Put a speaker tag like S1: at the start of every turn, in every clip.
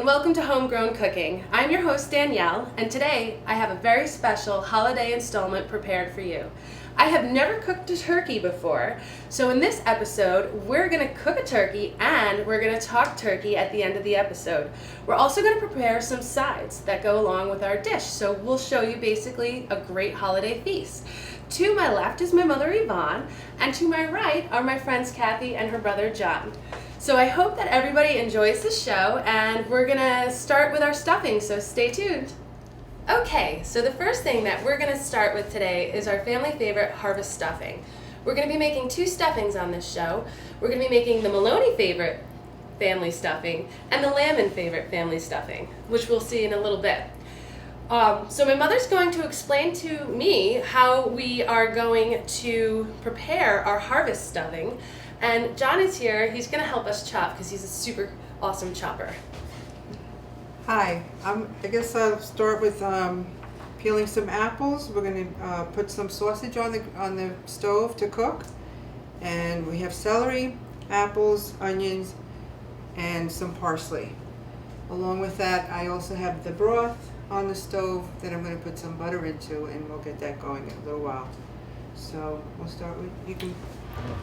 S1: welcome to Homegrown Cooking. I'm your host Danielle, and today I have a very special holiday installment prepared for you. I have never cooked a turkey before, so in this episode we're going to cook a turkey and we're going to talk turkey at the end of the episode. We're also going to prepare some sides that go along with our dish, so we'll show you basically a great holiday feast. To my left is my mother Yvonne, and to my right are my friends Kathy and her brother John. So I hope that everybody enjoys the show, and we're gonna start with our stuffing, so stay tuned. Okay, so the first thing that we're gonna start with today is our family favorite harvest stuffing. We're gonna be making two stuffings on this show. We're gonna be making the Maloney favorite family stuffing and the Lamon favorite family stuffing, which we'll see in a little bit. So my mother's going to explain to me how we are going to prepare our harvest stuffing. And John is here. He's going to help us chop because he's a super awesome chopper.
S2: Hi, I guess I'll start with peeling some apples. We're going to put some sausage on the stove to cook. And we have celery, apples, onions, and some parsley. Along with that, I also have the broth on the stove that I'm going to put some butter into, and we'll get that going in a little while. So we'll start with, you can...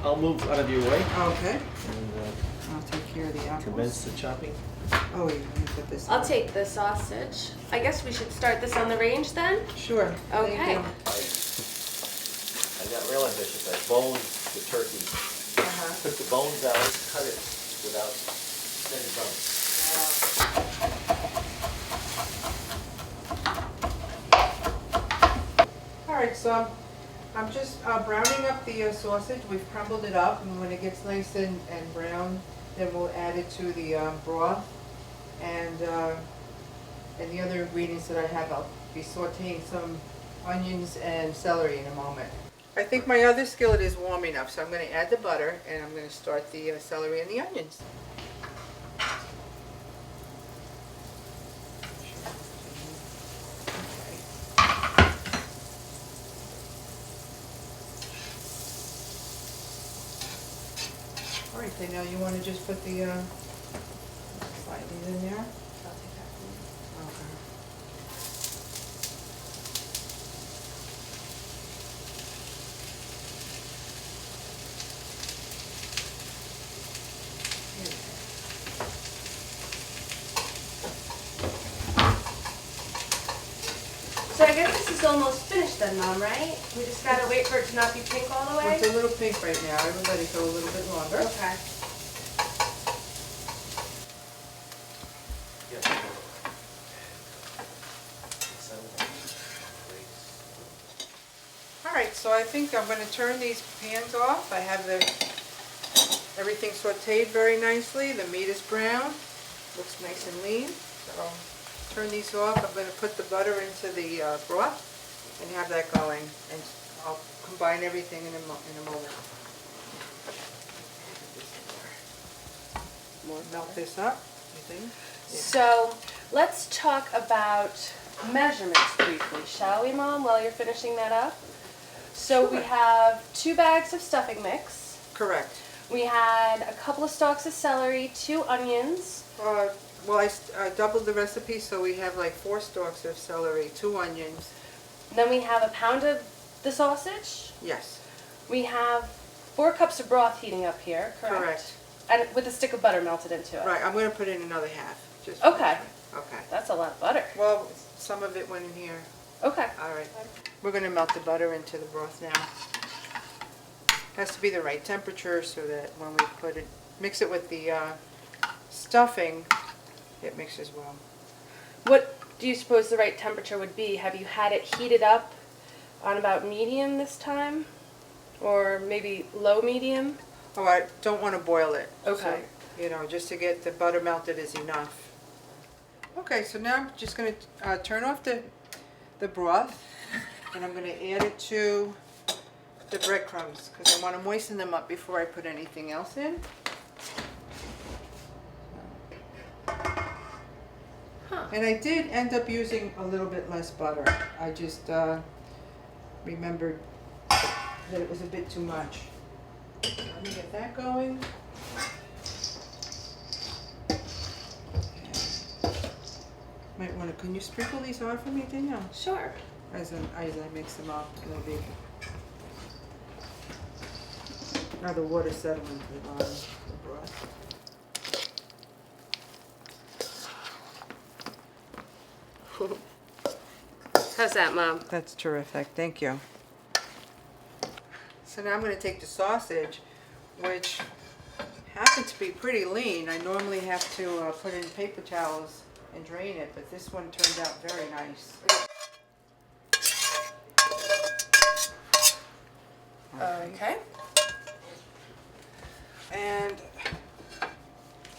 S3: I'll move out of your way
S2: Okay.
S3: and
S2: I'll take care of the apples.
S3: commence the chopping.
S2: Oh, you can put this
S1: I'll
S2: in.
S1: take the sausage. I guess we should start this on the range then?
S2: Sure.
S1: Okay.
S2: Thank you.
S3: I got real ambitious. I boned the turkey. Took the bones out, cut it without any bones.
S2: All right, so I'm just browning up the sausage. We've crumbled it up, and when it gets nice and brown, then we'll add it to the broth and the other ingredients that I have. I'll be sauteing some onions and celery in a moment. I think my other skillet is warm enough, so I'm going to add the butter, and I'm going to start the celery and the onions. All right, so now you want to just put the slide these in there?
S1: I'll take that from you.
S2: Okay.
S1: So I guess this is almost finished then, Mom, right? We just gotta wait for it to not be pink all the
S2: Well,
S1: way?
S2: it's a little pink right now. I will let it go a little bit longer.
S1: Okay.
S2: All right, so I think I'm going to turn these pans off. I have everything sauteed very nicely. The meat is brown. Looks nice and lean. So I'll turn these off. I'm going to put the butter into the broth and have that going. And I'll combine everything in a moment. Melt this up, you think? Yeah.
S1: So let's talk about measurements briefly, shall we, Mom, while you're finishing that up? So we
S2: Sure.
S1: have 2 bags of stuffing mix.
S2: Correct.
S1: We had a couple of stalks of celery, 2 onions.
S2: Well, I doubled the recipe, so we have like 4 stalks of celery, 2 onions.
S1: Then we have a pound of the sausage.
S2: Yes,
S1: We have 4 cups of broth heating up here, correct?
S2: correct.
S1: And with a stick of butter melted into it.
S2: Right, I'm going to put in another half. Just
S1: Okay.
S2: Okay.
S1: That's a lot of butter.
S2: Well, some of it went in here.
S1: Okay.
S2: All right. We're going to melt the butter into the broth now. Has to be the right temperature so that when we mix it with the stuffing, it mixes well.
S1: What do you suppose the right temperature would be? Have you had it heated up on about medium this time? Or maybe low medium?
S2: Oh, I don't want to boil it.
S1: Okay.
S2: So, just to get the butter melted is enough. Okay, so now I'm just going to turn off the broth, and I'm going to add it to the breadcrumbs because I want to moisten them up before I put anything else in.
S1: Huh.
S2: And I did end up using a little bit less butter. I just remembered that it was a bit too much. Let me get that going. Might want to, can you sprinkle these on for me, Danielle?
S1: Sure.
S2: As I mix them up, it'll be. Now the water settle into the bottom of the broth.
S1: How's that, Mom?
S2: That's terrific, thank you. So now I'm going to take the sausage, which happens to be pretty lean. I normally have to put in paper towels and drain it, but this one turned out very nice.
S1: Okay.
S2: And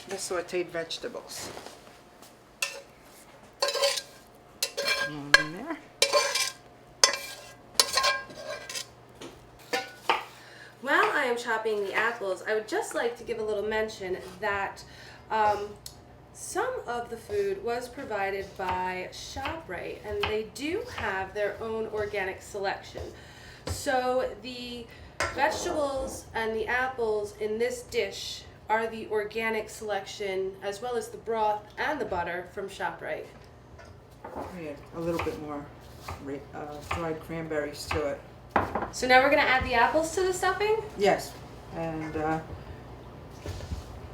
S2: the sauteed vegetables. And in there.
S1: While I am chopping the apples, I would just like to give a little mention that some of the food was provided by ShopRite, and they do have their own organic selection. So the vegetables and the apples in this dish are the organic selection, as well as the broth and the butter from ShopRite.
S2: Yeah, a little bit more dried cranberries to it.
S1: So now we're going to add the apples to the stuffing?
S2: Yes, and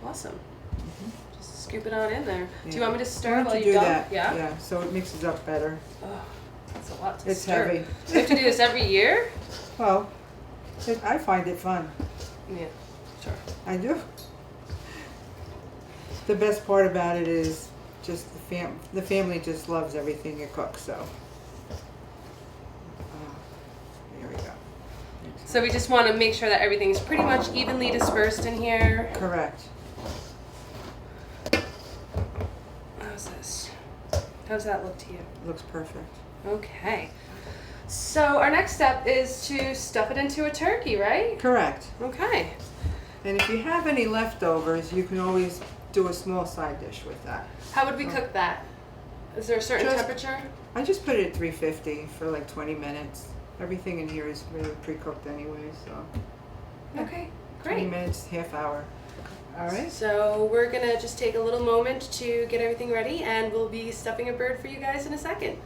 S1: Awesome. Just scoop it on in there. Do you
S2: yeah.
S1: want me to
S2: Why
S1: stir
S2: don't
S1: while
S2: you
S1: you
S2: do
S1: go?
S2: that?
S1: Yeah?
S2: Yeah, so it mixes up better.
S1: Oh, that's a lot to
S2: It's
S1: stir.
S2: heavy.
S1: We have to do this every year?
S2: Well, I find it fun.
S1: Yeah, sure.
S2: I do. The best part about it is just the family just loves everything you cook, so. There we go.
S1: So we just want to make sure that everything's pretty much evenly dispersed in here.
S2: Correct.
S1: How's this? How does that look to you?
S2: Looks perfect.
S1: Okay. So our next step is to stuff it into a turkey, right?
S2: Correct.
S1: Okay.
S2: And if you have any leftovers, you can always do a small side dish with that.
S1: How would we cook that? Is there a certain
S2: Just-
S1: temperature?
S2: I just put it at 350 for like 20 minutes. Everything in here is really pre-cooked anyway, so
S1: Okay,
S2: 20
S1: great.
S2: minutes, half hour. All right.
S1: So we're gonna just take a little moment to get everything ready, and we'll be stuffing a bird for you guys in a second.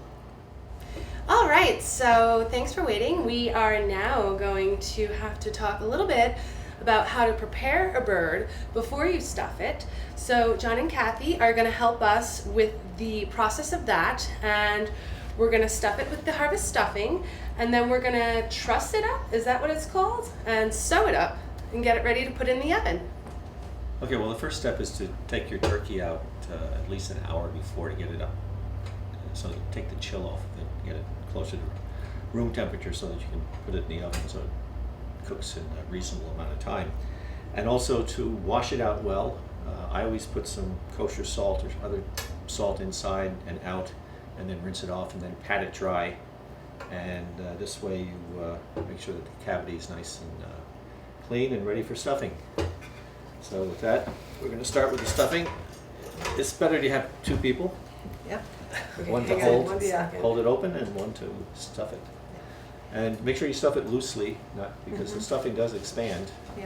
S1: All right, so thanks for waiting. We are now going to have to talk a little bit about how to prepare a bird before you stuff it. So John and Kathy are gonna help us with the process of that, and we're gonna stuff it with the Harvest stuffing, and then we're gonna truss it up, is that what it's called? And sew it up and get it ready to put in the oven.
S3: Okay, well, the first step is to take your turkey out at least an hour before to get it up. So you take the chill off and get it closer to room temperature so that you can put it in the oven so it cooks in a reasonable amount of time. And also to wash it out well. I always put some kosher salt or other salt inside and out, and then rinse it off and then pat it dry. And this way you make sure that the cavity is nice and clean and ready for stuffing. So with that, we're going to start with the stuffing. It's better to have two people.
S2: Yep.
S3: One to
S1: Hang on
S3: hold,
S1: one second.
S3: hold it open, and one to stuff it. And make sure you stuff it loosely, not because the stuffing does expand.
S4: Yeah,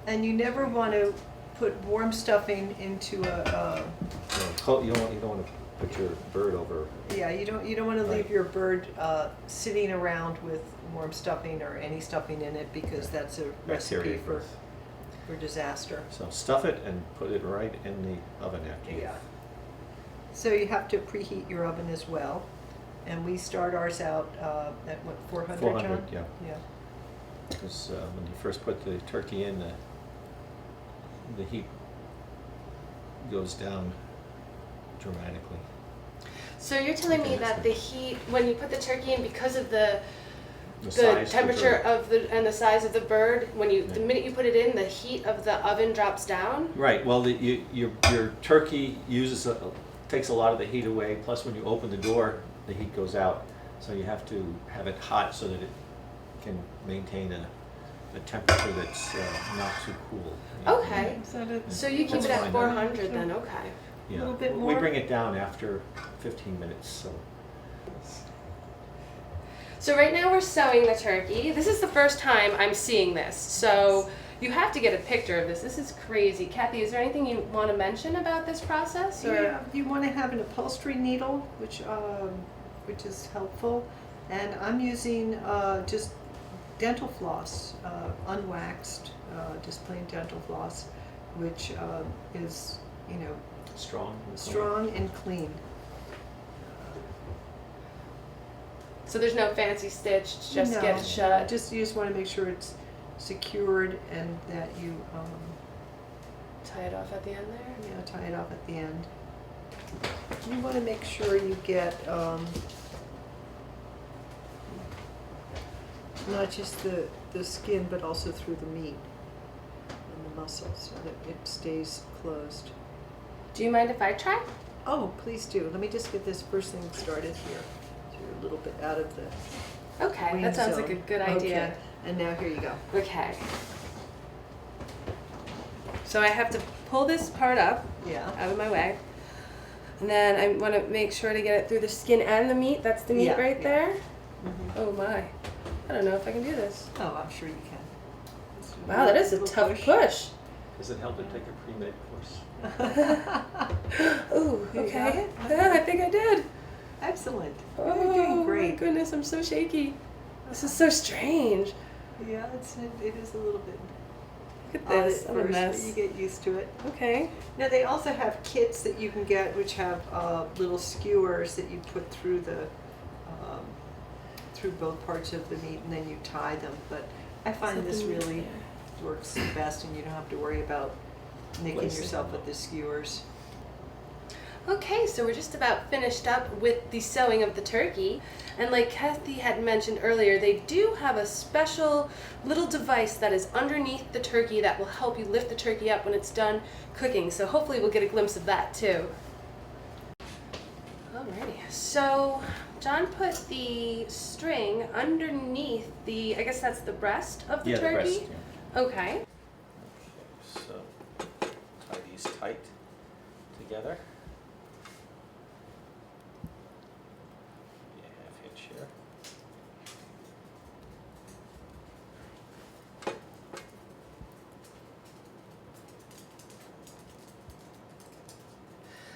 S4: and you never want to put warm stuffing into a,
S3: You don't want to put your bird over.
S4: yeah, you don't want to leave
S3: Right.
S4: your bird sitting around with warm stuffing or any stuffing in it, because that's a
S3: Bacteria
S4: recipe
S3: growth.
S4: for disaster.
S3: So stuff it and put it right in the oven after you.
S4: Yeah. So you have to preheat your oven as well, and we start ours out at what, 400,
S3: 400,
S4: John?
S3: yeah.
S4: Yeah.
S3: Because when you first put the turkey in, the heat goes down dramatically.
S1: So you're telling me
S3: Okay,
S1: that
S3: so-
S1: the heat, when you put the turkey in, because of the
S3: size
S1: temperature
S3: bird.
S1: of the and the size of the bird, when you the
S3: Yeah.
S1: minute you put it in, the heat of the oven drops down.
S3: Right. Well, your turkey takes a lot of the heat away. Plus, when you open the door, the heat goes out. So you have to have it hot so that it can maintain a temperature that's not too cool.
S1: Okay.
S4: Is that it?
S1: So you keep
S3: That's
S1: it at
S3: fine.
S1: 400 then, okay.
S3: Yeah.
S4: little bit
S3: We
S4: more?
S3: bring it down after 15 minutes. So
S1: So right now we're sewing the turkey. This is the first time I'm seeing this. So You have to get a picture of this. This is crazy. Kathy, is there anything you want to mention about this process? Or?
S4: Yeah, you want to have an upholstery needle, which is helpful. And I'm using just dental floss, unwaxed, just plain dental floss, which is, you know,
S3: Strong.
S4: strong and clean.
S1: So there's no fancy stitch, just
S4: No,
S1: get it shut.
S4: you just want to make sure it's secured and that you
S1: Tie it off at the end there.
S4: tie it off at the end. You want to make sure you get not just the skin, but also through the meat and the muscle, so that it stays closed.
S1: Do you mind if I try?
S4: Oh, please do. Let me just get this first thing started here. So you're a little bit out of the
S1: Okay,
S4: green
S1: that sounds
S4: zone.
S1: like a good idea.
S4: Okay. And now here you go.
S1: Okay. So I have to pull this part up
S4: Yeah.
S1: out of my way. And then I want to make sure to get it through the skin and the meat. That's the meat
S4: Yeah,
S1: right
S4: yeah.
S1: there.
S4: Mhm.
S1: Oh my. I don't know if I can do this.
S4: Oh, I'm sure you can. Just
S1: Wow, that is a
S4: little
S1: tough push.
S3: Does it help to take a pre-med course?
S1: Ooh,
S4: You got
S1: okay.
S4: it?
S1: Yeah, I think I did.
S4: Excellent.
S1: Oh,
S4: You're doing
S1: my
S4: great.
S1: goodness, I'm so shaky. This is so strange.
S4: Yeah, it is a little bit
S1: Look at
S4: odd
S1: this.
S4: at
S1: I'm a
S4: first, but
S1: mess.
S4: you get used to it.
S1: Okay.
S4: Now they also have kits that you can get which have little skewers that you put through through both parts of the meat and then you tie them. But I find this
S1: Something
S4: really
S1: there.
S4: works the best and you don't have to worry about nicking
S3: Placing
S4: yourself
S3: them.
S4: with the skewers.
S1: Okay, so we're just about finished up with the sewing of the turkey. And like Kathy had mentioned earlier, they do have a special little device that is underneath the turkey that will help you lift the turkey up when it's done cooking. So hopefully we'll get a glimpse of that too. Alrighty, so John put the string underneath I guess that's the breast of the
S3: Yeah, the
S1: turkey?
S3: breast, yeah.
S1: Okay.
S3: So tie these tight together. Be a half inch here.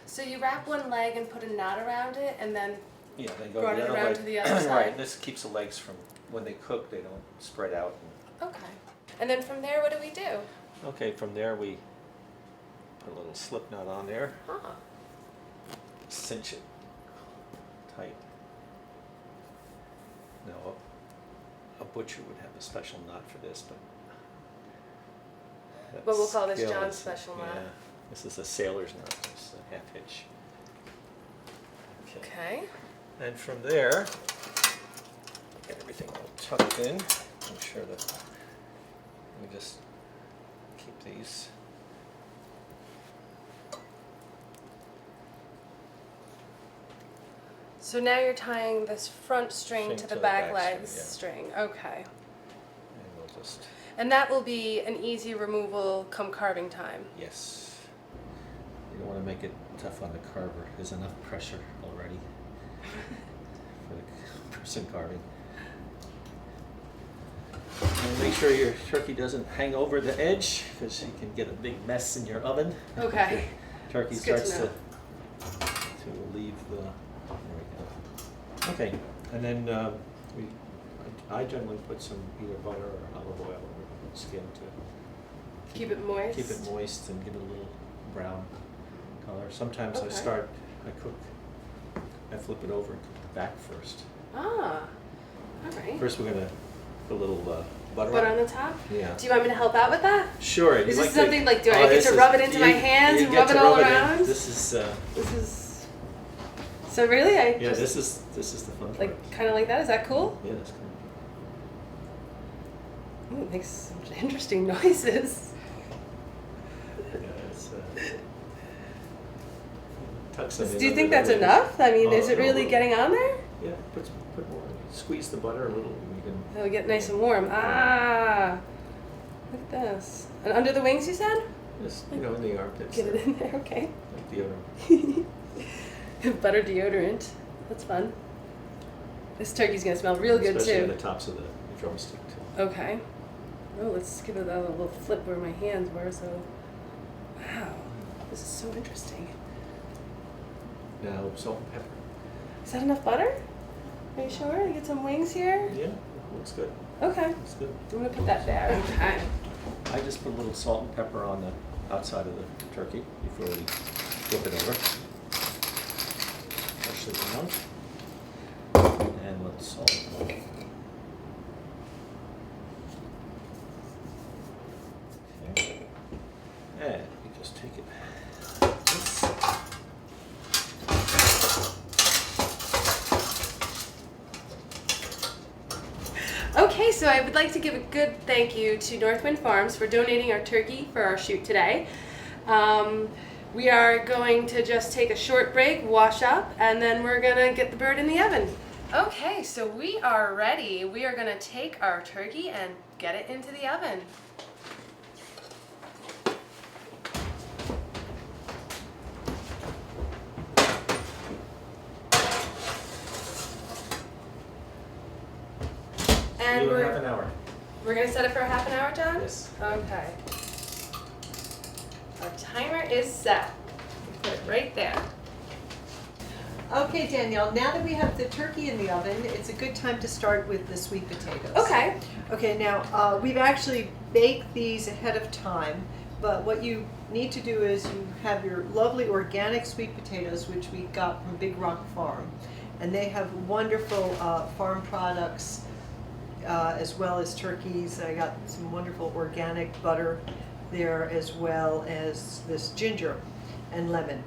S1: So you wrap one leg and put a knot around it and then
S3: Yeah, then go
S1: brought
S3: the
S1: it
S3: other
S1: around
S3: way.
S1: to the other side.
S3: Right, this keeps the legs from, when they cook, they don't spread out.
S1: Okay. And then from there, what do we do?
S3: Okay, from there we put a little slip knot on there,
S1: Huh.
S3: cinch it tight. Now, a butcher would have a special knot for this, but.
S1: But we'll call this
S3: skill
S1: John's
S3: is-
S1: special knot.
S3: Yeah, this is a sailor's knot, it's a half hitch.
S1: Okay.
S3: And from there, get everything all tucked in. Make sure that we just keep these.
S1: So now you're tying this front string to the back leg
S3: string, yeah.
S1: string. Okay.
S3: And we'll just,
S1: And that will be an easy removal come carving time.
S3: yes. You don't want to make it tough on the carver. There's enough pressure already for the person carving. And make sure your turkey doesn't hang over the edge because you can get a big mess in your oven.
S1: Okay.
S3: Turkey
S1: It's good to
S3: starts
S1: know.
S3: to leave the. There we go. Okay, and then I generally put some either butter or olive oil over the skin to
S1: Keep it moist.
S3: keep it moist and give it a little brown color. Sometimes
S1: Okay.
S3: I flip it over and cook the back first.
S1: Ah. All right.
S3: First, we're gonna put a little butter
S1: Butter
S3: on.
S1: on the top?
S3: Yeah.
S1: Do you want me to help out with that?
S3: Sure.
S1: Is
S3: you
S1: this
S3: like to-
S1: something like, do I
S3: Oh,
S1: get
S3: this
S1: to
S3: is-
S1: rub it into my
S3: you-
S1: hands
S3: you
S1: and
S3: get
S1: rub it
S3: to
S1: all
S3: rub in.
S1: around?
S3: This is.
S1: This is. So really, I
S3: Yeah,
S1: just
S3: this is the fun part.
S1: like kind of like that. Is that cool?
S3: Yeah, that's cool.
S1: Ooh, it makes some interesting noises.
S3: Yeah, it's, tuck some in
S1: Do you
S3: under
S1: think
S3: the
S1: that's
S3: wings.
S1: enough? I mean,
S3: Oh,
S1: is it
S3: no,
S1: really
S3: no.
S1: getting on there?
S3: Yeah, put more. Squeeze the butter a little, and you can.
S1: It'll get nice and warm. Ah, look at this. And under the wings, you said?
S3: Just in the armpits.
S1: Get it in there, okay.
S3: Like deodorant.
S1: Butter deodorant. That's fun. This turkey's gonna smell real good
S3: Especially
S1: too.
S3: on the tops of the drumstick too.
S1: Okay. Oh, let's give it a little flip where my hands were. So, wow, this is so interesting.
S3: Now salt and pepper.
S1: Is that enough butter? Are you sure? You get some wings here?
S3: Yeah, looks good.
S1: Okay.
S3: Looks good.
S1: I'm gonna put that there. Okay.
S3: I just put a little salt and pepper on the outside of the turkey before we flip it over. Push it down. And let the salt. Okay. And you just take it. This.
S1: Okay, so I would like to give a good thank you to Northwind Farms for donating our turkey for our shoot today. We are going to just take a short break, wash up, and then we're gonna get the bird in the oven. Okay, so we are ready. We are gonna take our turkey and get it into the oven. And
S3: Do half an hour.
S1: we're gonna set it for a half an hour, John?
S3: Yes.
S1: Okay. Our timer is set. We put it right there.
S4: Okay, Danielle, now that we have the turkey in the oven, it's a good time to start with the sweet potatoes.
S1: Okay.
S4: Okay, now we've actually baked these ahead of time, but what you need to do is you have your lovely organic sweet potatoes, which we got from Big Rock Farm, and they have wonderful farm products as well as turkeys. I got some wonderful organic butter there as well as this ginger and lemon.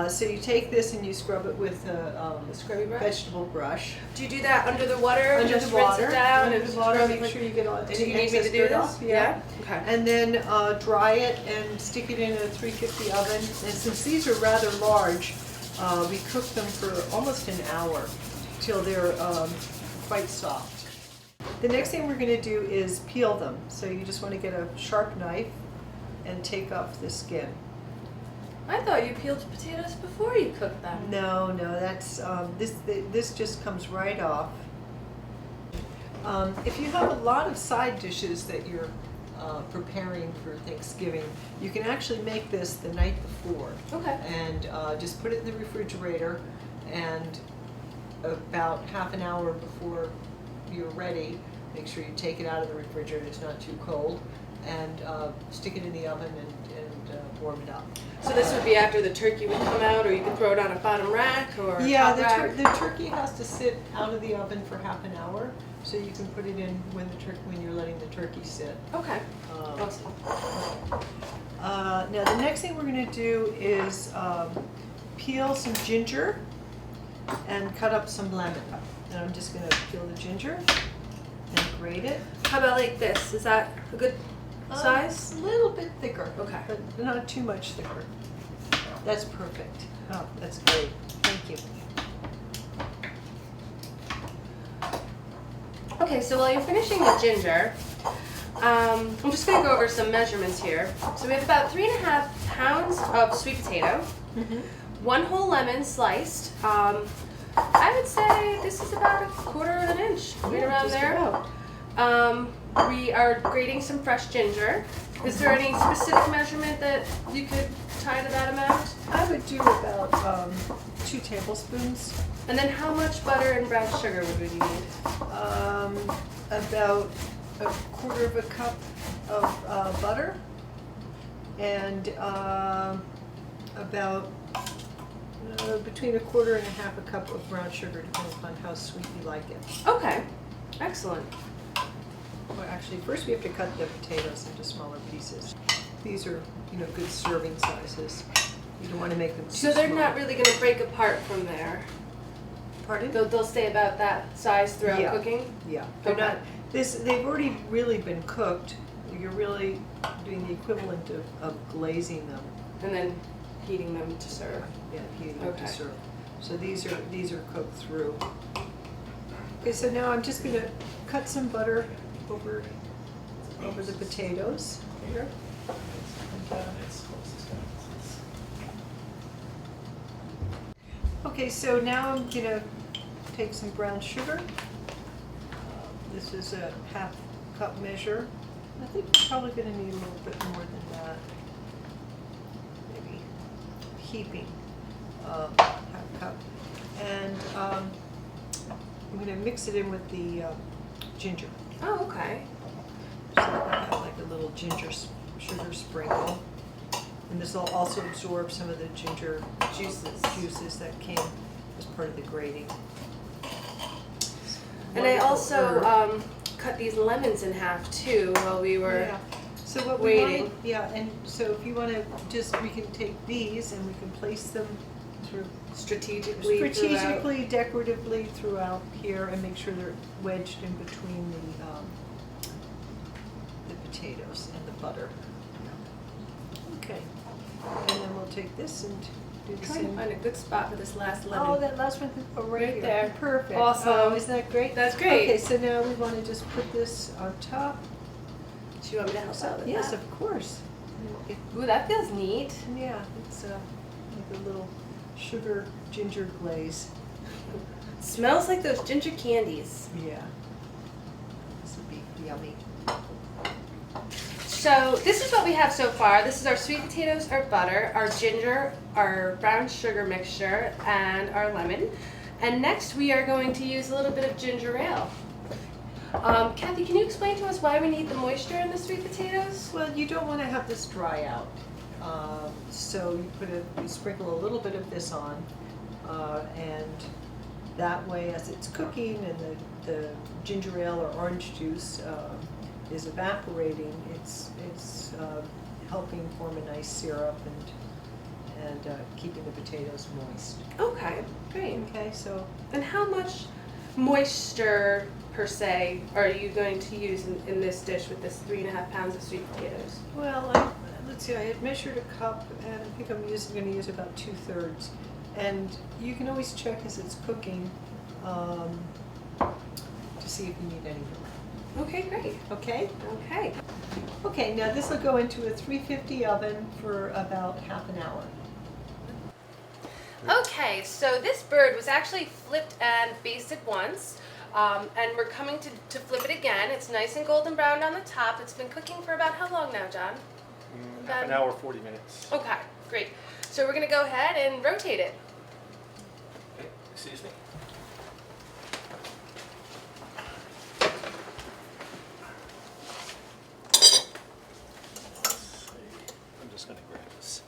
S4: So you take this and you scrub it with a
S1: Scrubby brush?
S4: vegetable brush.
S1: Do you do that under the water?
S4: Under
S1: Just
S4: the
S1: rinse
S4: water,
S1: it down
S4: under
S1: and
S4: the water,
S1: scrub
S4: make
S1: it?
S4: sure you get all
S1: Do you need me
S4: excess
S1: to do
S4: dirt
S1: this?
S4: off, yeah.
S1: Okay.
S4: And then dry it and stick it in a 350 oven. And since these are rather large, we cook them for almost an hour till they're quite soft. The next thing we're going to do is peel them. So you just want to get a sharp knife and take off the skin.
S1: I thought you peeled potatoes before you cooked them.
S4: No, that's this just comes right off. If you have a lot of side dishes that you're preparing for Thanksgiving, you can actually make this the night before.
S1: Okay.
S4: And just put it in the refrigerator, and about half an hour before you're ready, make sure you take it out of the refrigerator, it's not too cold, and stick it in the oven and warm it up.
S1: So this would be after the turkey would come out, or you can throw it on a bottom rack or a
S4: Yeah,
S1: top rack?
S4: the turkey has to sit out of the oven for half an hour, so you can put it in when you're letting the turkey sit.
S1: Okay.
S4: Um,
S1: Awesome.
S4: Now the next thing we're going to do is peel some ginger and cut up some lemon. And I'm just going to peel the ginger and grate it.
S1: How about like this? Is that a good size?
S4: A little bit thicker.
S1: Okay.
S4: But not too much thicker. That's perfect. Oh, that's great. Thank you.
S1: Okay, so while you're finishing the ginger, I'm just going to go over some measurements here. So we have about 3.5 pounds of sweet potato, 1 whole lemon sliced. I would say this is about 1/4 of an inch, right around
S4: just
S1: there.
S4: about.
S1: We are grating some fresh ginger. Is there any specific measurement that you could tie to that amount?
S4: I would do about 2 tablespoons.
S1: And then how much butter and brown sugar would we need?
S4: About 1/4 of a cup of butter, and about between 1/4 and 1/2 a cup of brown sugar, depending upon how sweet you like it.
S1: Okay, excellent.
S4: Well, actually, first we have to cut the potatoes into smaller pieces. These are, good serving sizes. You don't want to make them too
S1: So they're
S4: small.
S1: not really going to break apart from there.
S4: Pardon?
S1: They'll stay about that size throughout
S4: Yeah.
S1: cooking?
S4: Yeah, they're
S1: Okay.
S4: not. They've already really been cooked. You're really doing the equivalent of glazing them.
S1: And then heating them to serve.
S4: Yeah, heating them
S1: Okay.
S4: to serve. So these are cooked through. Okay, so now I'm just gonna cut some butter over the potatoes here. Okay, so now I'm gonna take some brown sugar. This is a 1/2 cup measure. I think we're probably gonna need a little bit more than that. Maybe heaping, half cup. And I'm gonna mix it in with the ginger.
S1: Oh, okay.
S4: So I have like a little ginger sugar sprinkle. And this will also absorb some of the ginger juices that came as part of the grating.
S1: And I
S4: Wonderful
S1: also
S4: herb.
S1: cut these lemons in half too while we were
S4: Yeah. So what we
S1: waiting.
S4: wanted, yeah, and so if you want to just, we can take these and we can place them sort of
S1: strategically throughout.
S4: strategically, decoratively throughout here and make sure they're wedged in between the potatoes and the butter. Okay, and then we'll take this and do the
S1: Trying to
S4: same.
S1: find a good spot for this last lemon.
S4: Oh, that last one, right
S1: Right
S4: here.
S1: there.
S4: Perfect.
S1: Awesome.
S4: Oh, isn't that great?
S1: That's great.
S4: Okay, so now we want to just put this on top.
S1: Do you want me to help out with
S4: Yes,
S1: that?
S4: of course.
S1: Ooh, that feels neat.
S4: Yeah, it's like a little sugar ginger glaze.
S1: Smells like those ginger candies.
S4: Yeah. This would be yummy.
S1: So this is what we have so far. This is our sweet potatoes, our butter, our ginger, our brown sugar mixture, and our lemon. And next we are going to use a little bit of ginger ale. Kathy, can you explain to us why we need the moisture in the sweet potatoes?
S4: Well, you don't want to have this dry out. So you sprinkle a little bit of this on, and that way as it's cooking and the ginger ale or orange juice is evaporating, it's helping form a nice syrup and keeping the potatoes moist.
S1: Okay, great.
S4: Okay, so
S1: And how much moisture per se are you going to use in this dish with this 3.5 pounds of sweet potatoes?
S4: well, let's see. I had measured a cup, and I think I'm going to use about 2/3. And you can always check as it's cooking to see if you need any more.
S1: Okay, great.
S4: Okay.
S1: Okay.
S4: Okay. Now this will go into a 350 oven for about half an hour.
S1: Okay, so this bird was actually flipped and basted once, and we're coming to flip it again. It's nice and golden brown on the top. It's been cooking for about how long now, John?
S5: Half an hour, 40 minutes.
S1: Okay, great. So we're gonna go ahead and rotate it.
S3: Okay, excuse me.
S5: I'm just going to grab this.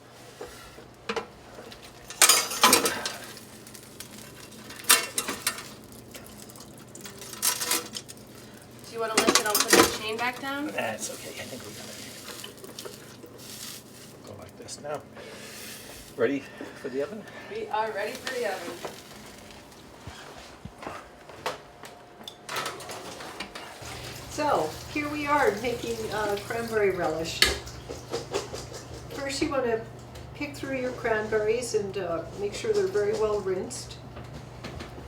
S1: Do you want to lift it? I'll put the chain back down.
S5: That's okay. I think we're going to go like this now. Ready for the oven?
S1: We are ready for the oven.
S4: So here we are making cranberry relish. First, you want to pick through your cranberries and make sure they're very well rinsed.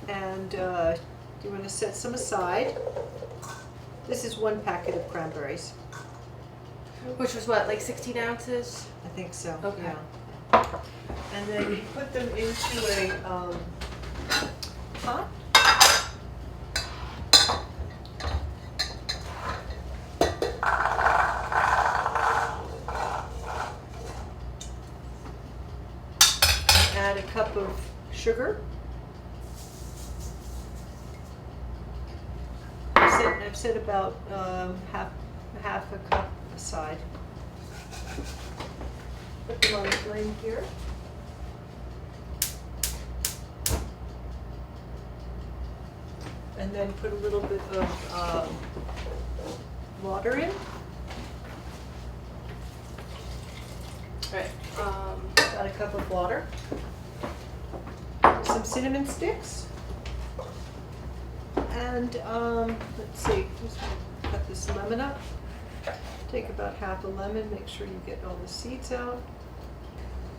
S4: And you want to set some aside. This is 1 packet of cranberries.
S1: Which was what, like 16 ounces?
S4: I think so.
S1: Okay.
S4: Yeah. And then you put them into a pot. Add a cup of sugar. I've set about half a cup aside. Put them on the flame here. And then put a little bit of water in.
S1: Right.
S4: About a cup of water. Some cinnamon sticks. And let's see, just cut this lemon up. Take about half a lemon, make sure you get all the seeds out.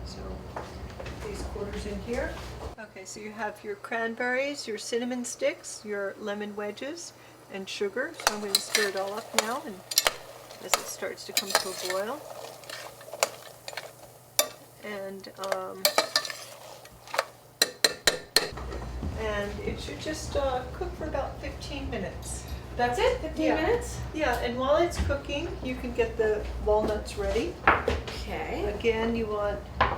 S4: So these quarters in here. Okay, so you have your cranberries, your cinnamon sticks, your lemon wedges, and sugar. So I'm going to stir it all up now, and as it starts to come to a boil. And it should just cook for about 15 minutes.
S1: That's it? 15
S4: Yeah.
S1: minutes?
S4: Yeah, and while it's cooking, you can get the walnuts ready.
S1: Okay.
S4: Again, you want a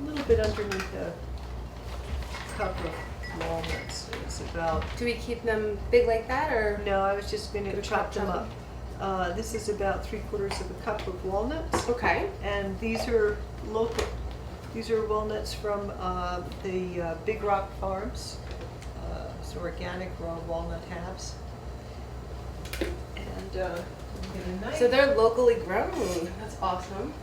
S4: little bit underneath a cup of walnuts. It's about,
S1: Do we keep them big like that or?
S4: no, I was just going
S1: Gonna
S4: to chop them
S1: chop
S4: up. This is about 3/4 of a cup of walnuts.
S1: Okay.
S4: And these are local. These are walnuts from the Big Rock Farms. It's organic raw walnut halves. And get a knife.
S1: So they're locally grown. That's awesome.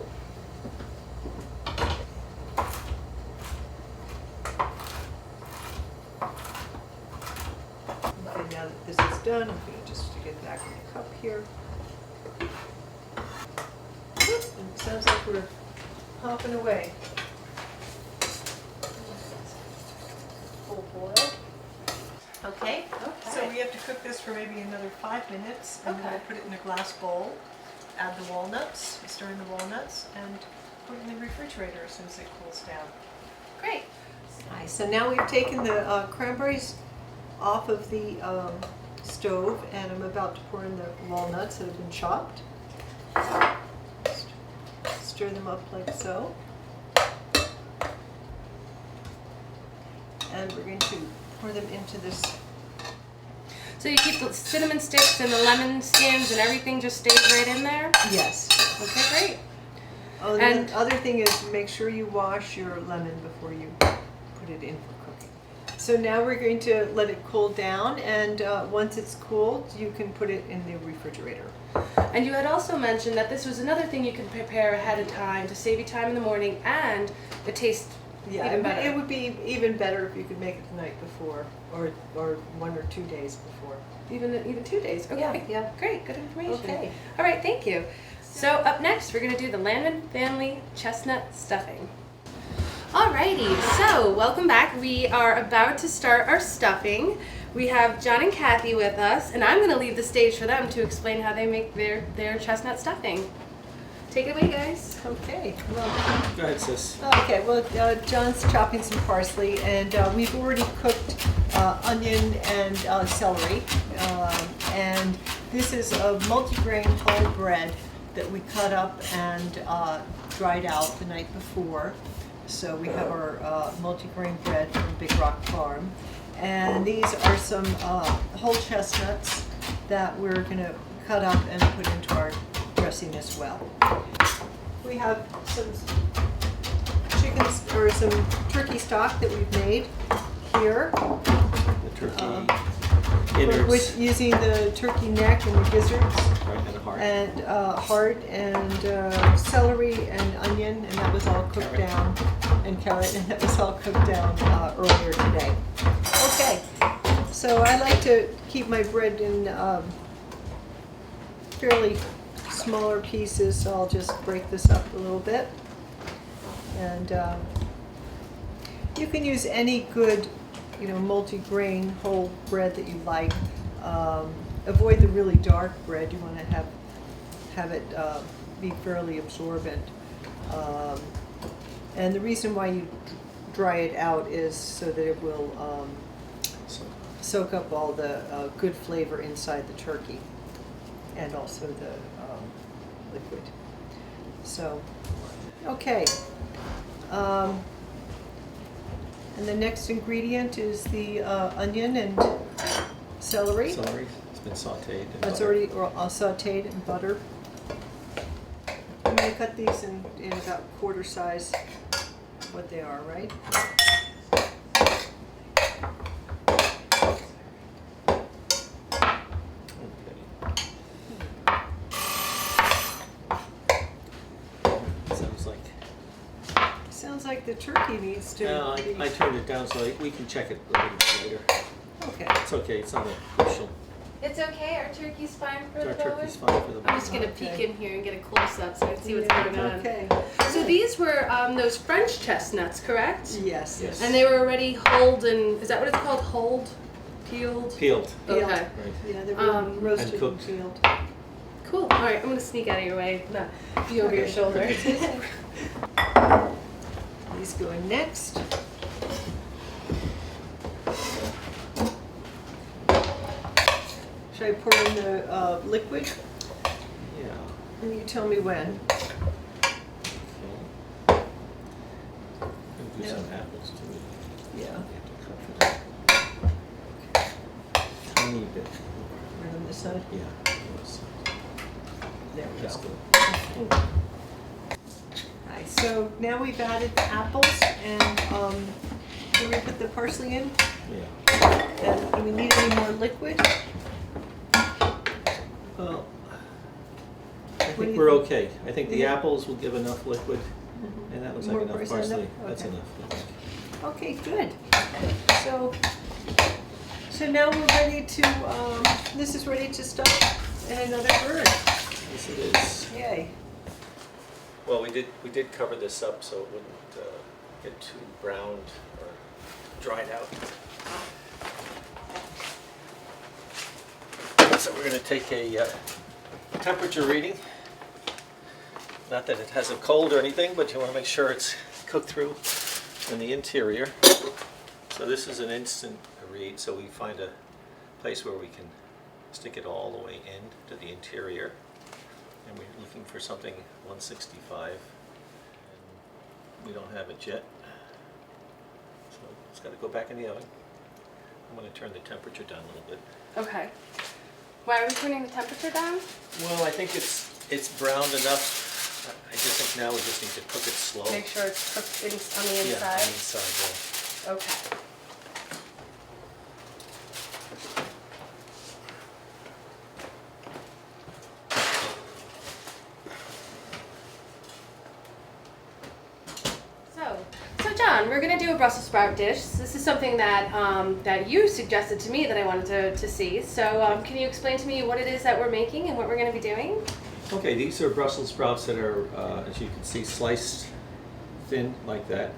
S4: Okay, now that this is done, I'm going to just stick it back in the cup here. And it sounds like we're hopping away. Full boil. Okay, so we have to cook this for maybe another 5 minutes, and then
S1: Okay.
S4: we'll put it in a glass bowl, add the walnuts, stir in the walnuts, and put it in the refrigerator as soon as it cools down.
S1: Great.
S4: Nice. So now we've taken the cranberries off of the stove, and I'm about to pour in the walnuts that have been chopped. Stir them up like so. And we're going to pour them into this.
S1: So you keep the cinnamon sticks and the lemon skins and everything just stays right in there?
S4: Yes.
S1: Okay, great.
S4: Oh,
S1: And-
S4: the other thing is make sure you wash your lemon before you put it in for cooking. So now we're going to let it cool down, and once it's cooled, you can put it in the refrigerator.
S1: And you had also mentioned that this was another thing you could prepare ahead of time to save you time in the morning and it tastes
S4: Yeah,
S1: even better.
S4: it would be even better if you could make it the night before, or 1 or 2 days before.
S1: Even 2 days. Okay.
S4: Yeah.
S1: Great. Good information.
S4: Okay.
S1: All right. Thank you. So up next, we're gonna do the Landman family chestnut stuffing. Alrighty. So welcome back. We are about to start our stuffing. We have John and Kathy with us, and I'm gonna leave the stage for them to explain how they make their chestnut stuffing. Take it away, guys.
S4: Okay. Well,
S3: Go ahead, sis.
S4: okay. Well, John's chopping some parsley, and we've already cooked onion and celery. And this is a multigrain whole bread that we cut up and dried out the night before. So we have our multigrain bread from Big Rock Farm. And these are some whole chestnuts that we're going to cut up and put into our dressing as well. We have some chickens or some turkey stock that we've made here,
S3: The turkey innards,
S4: using the turkey neck and the gizzards
S3: right, and a heart.
S4: and heart and celery and onion, and that was all cooked
S3: Carrot.
S4: down, and carrot, and that was all cooked down earlier today. Okay, so I like to keep my bread in fairly smaller pieces, so I'll just break this up a little bit. And you can use any good, multi-grain whole bread that you like. Avoid the really dark bread. You want to have it be fairly absorbent. And the reason why you dry it out is so that it will
S3: So,
S4: soak up all the good flavor inside the turkey, and also the liquid. So, okay. And the next ingredient is the onion and celery.
S3: celery, it's been sauteed. in
S4: That's
S3: butter.
S4: already sauteed in butter. I'm going to cut these in about quarter size, what they are, right?
S3: Okay. Sounds like.
S4: Sounds like the turkey needs to
S3: No,
S4: be...
S3: I turned it down so we can check it a little bit later.
S4: Okay.
S3: It's okay, it's not a crucial.
S1: It's okay. Our turkey's fine for
S3: Our
S1: the
S3: turkey's
S1: moment.
S3: fine for the
S1: I'm just
S3: moment.
S1: gonna
S4: Okay.
S1: peek in here and get a close up so I can see what's
S4: Yeah,
S1: going on.
S4: Okay.
S1: So these were those French chestnuts, correct?
S4: Yes.
S3: Yes.
S1: And they were already hulled and is that what it's called? Hulled? Peeled?
S3: Peeled,
S1: Okay.
S3: right.
S4: Yeah, they were
S1: Um,
S4: roasted
S3: And
S4: and
S3: cooked.
S4: peeled.
S1: Cool. All right, I'm gonna sneak out of your way, not be over your
S4: Okay.
S1: shoulder.
S4: These go in next. Should I pour in the liquid?
S5: Yeah.
S4: And you tell me when.
S5: Okay. Do
S4: Yeah.
S5: some apples too.
S4: Yeah.
S5: You have to cut for that. Tiny bit.
S4: Right on this side.
S5: Yeah.
S4: There we
S5: That's
S4: go.
S5: good.
S4: Nice. So now we've added the apples and do we put the parsley in?
S5: Yeah.
S4: And do we need any more liquid?
S5: Well,
S4: What
S5: I
S4: do
S5: think
S4: you
S5: we're
S4: think?
S5: okay. I think the
S4: Yeah.
S5: apples will give enough liquid, and that looks like
S4: More
S5: enough
S4: parsley,
S5: parsley.
S4: enough?
S5: That's
S4: Okay.
S5: enough, I think.
S4: Okay, good. So now we're ready to, this is ready to stuff and another bird.
S5: Yes, it is.
S4: Yay.
S5: Well, we did cover this up so it wouldn't get too browned or dried out. So we're going to take a temperature reading. Not that it has a cold or anything, but you want to make sure it's cooked through in the interior. So this is an instant read, so we find a place where we can stick it all the way in to the interior. And we're looking for something 165. And we don't have it yet. So it's got to go back in the oven. I'm going to turn the temperature down a little bit.
S1: Okay. Why are we turning the temperature down?
S5: Well, I think it's browned enough. I just think now we just need to cook it slow.
S1: Make sure it's cooked on the
S5: Yeah, on
S1: inside.
S5: the inside,
S1: Okay. So John, we're gonna do a Brussels sprout dish. This is something that that you suggested to me that I wanted to see. So can you explain to me what it is that we're making and what we're gonna be doing?
S5: yeah. Okay, these are Brussels sprouts that are, as you can see, sliced thin like that,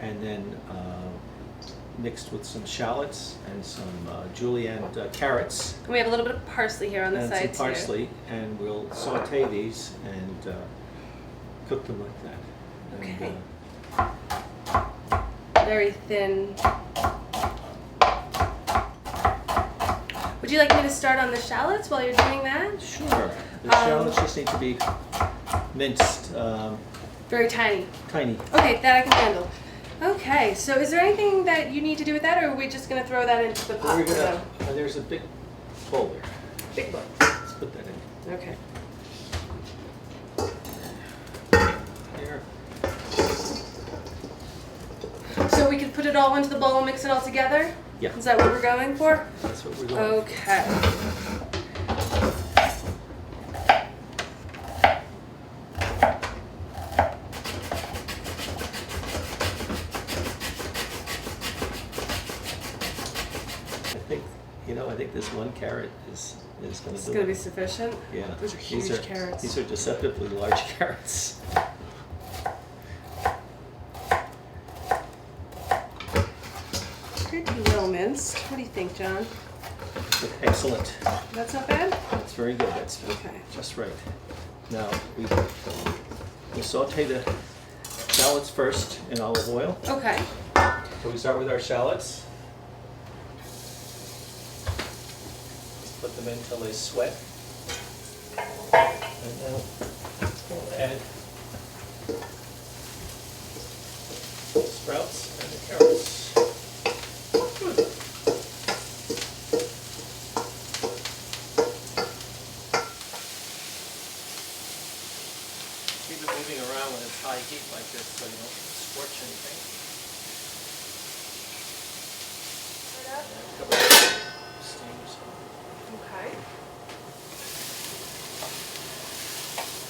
S5: and then mixed with some shallots and some julienne carrots.
S1: And we have a little bit of parsley here on the
S5: And
S1: side
S5: some parsley, and we'll saute these and cook them like that. And,
S1: Okay. Very thin. Would you like me to start on the shallots while you're doing that?
S5: sure. The shallots just need to be minced
S1: Very tiny.
S5: tiny.
S1: Okay, that I can handle. Okay, so is there anything that you need to do with that, or are we just gonna throw that into the pot?
S5: We're
S1: for
S5: gonna, there's a big bowl there.
S1: Big bowl.
S5: Let's put that in
S1: Okay.
S5: there.
S1: So we can put it all into the bowl and mix it all together?
S5: Yeah.
S1: Is that what we're going for?
S5: That's what we're going.
S1: Okay.
S5: I think this one carrot is going to
S1: It's
S5: do
S1: gonna
S5: it.
S1: be sufficient?
S5: Yeah.
S1: Those are huge carrots.
S5: These are deceptively large carrots.
S1: Pretty well minced. What do you think, John?
S5: Excellent.
S1: That's not bad?
S5: That's very good. That's
S1: Okay.
S5: just right. Now we saute the shallots first in olive oil.
S1: Okay.
S5: So we start with our shallots. Put them in until they sweat. And now we'll add the sprouts and the carrots. Keep it moving around when it's high heat like this so you don't scorch anything. And cover it with steam or something.
S1: Okay.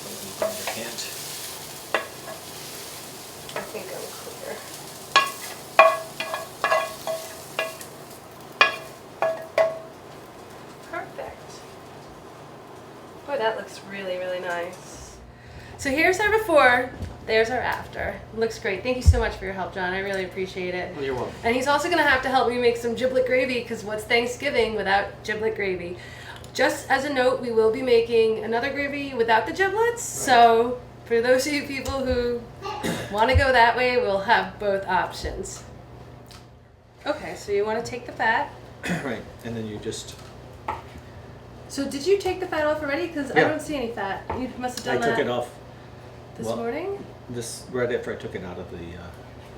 S5: Don't burn your hand.
S1: I think I'm clear. Perfect. Boy, that looks really, really nice. So here's our before, there's our after. It looks great. Thank you so much for your help, John. I really appreciate it.
S5: Well, you're welcome.
S1: And he's also gonna have to help me make some giblet gravy, because what's Thanksgiving without giblet gravy? Just as a note, we will be making another gravy without the giblets. So for those of you people who want to go that way, we'll have both options. Okay, so you want to take the fat.
S5: Right, and then you just
S1: So did you take the fat off already? Because I
S3: Yeah.
S1: don't see any fat. You must have
S3: I
S1: done
S3: took
S1: that
S3: it off
S1: this
S3: well,
S1: morning.
S3: this right after I took it out of
S1: The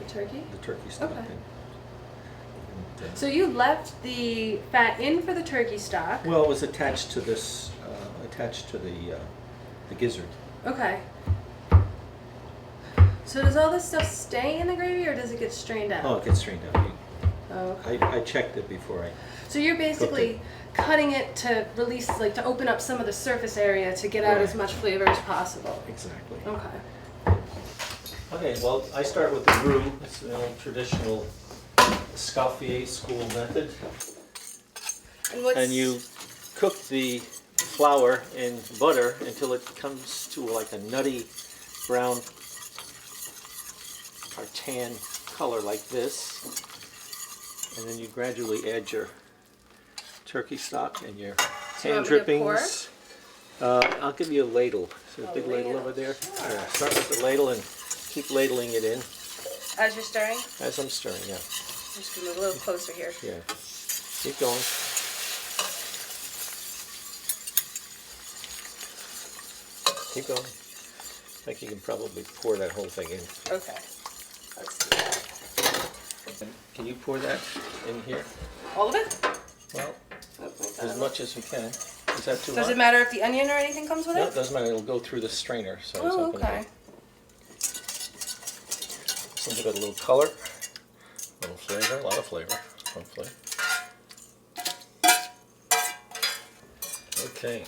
S1: turkey.
S3: the turkey stock.
S1: Okay.
S3: And,
S1: So you left the fat in for the turkey stock.
S3: well, it was attached to this, attached to the gizzard.
S1: Okay. So does all this stuff stay in the gravy, or does it get strained out?
S3: Oh, it gets strained out.
S1: Oh, okay.
S3: I checked it before I.
S1: So you're basically cutting it to release, like to open up some of the surface area to get out as
S3: Right.
S1: much flavor as possible.
S3: Exactly.
S1: Okay.
S5: Okay, well, I start with the roux. It's the old traditional Escoffier school method.
S1: And what's
S5: And you cook the flour in butter until it comes to like a nutty brown or tan color like this. And then you gradually add your turkey stock and your
S1: So you
S5: hand
S1: want me to pour?
S5: drippings. I'll give you a ladle. Is there a big ladle over there? Yeah, start with the ladle and keep ladling it in
S1: as you're stirring?
S5: as I'm stirring, yeah.
S1: I'm just gonna move a little closer here.
S5: Yeah. Keep going. Keep going. I think you can probably pour that whole thing in.
S1: Okay. Let's do that.
S5: And can you pour that in here?
S1: All of it?
S5: Well,
S1: Oh, like
S5: as
S1: that.
S5: much as you can. Is that too
S1: Does
S5: much?
S1: it matter if the onion or anything comes with
S5: No,
S1: it?
S5: it doesn't matter. It'll go through the strainer. So it's
S1: Oh,
S5: not gonna
S1: okay.
S5: So give it a little color, a little flavor, a lot of flavor, hopefully. Okay.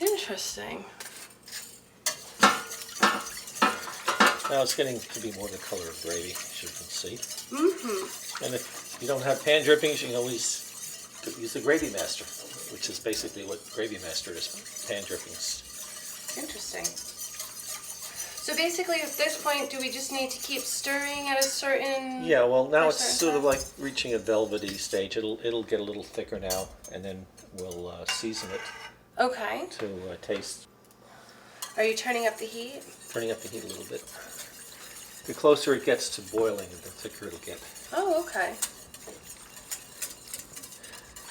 S1: Interesting.
S5: Now it's getting to be more the color of gravy, as you can see.
S1: Mm-hmm.
S5: And if you don't have pan drippings, you can always use the Gravy Master, which is basically what Gravy Master is, pan drippings.
S1: Interesting. So basically, at this point, do we just need to keep stirring at a certain?
S5: Yeah, well now
S1: For
S5: it's
S1: certain
S5: sort of
S1: size?
S5: like reaching a velvety stage. It'll get a little thicker now, and then we'll season it
S1: Okay.
S5: to taste.
S1: Are you turning up the heat?
S5: Turning up the heat a little bit. The closer it gets to boiling, the thicker it'll get.
S1: Oh, okay.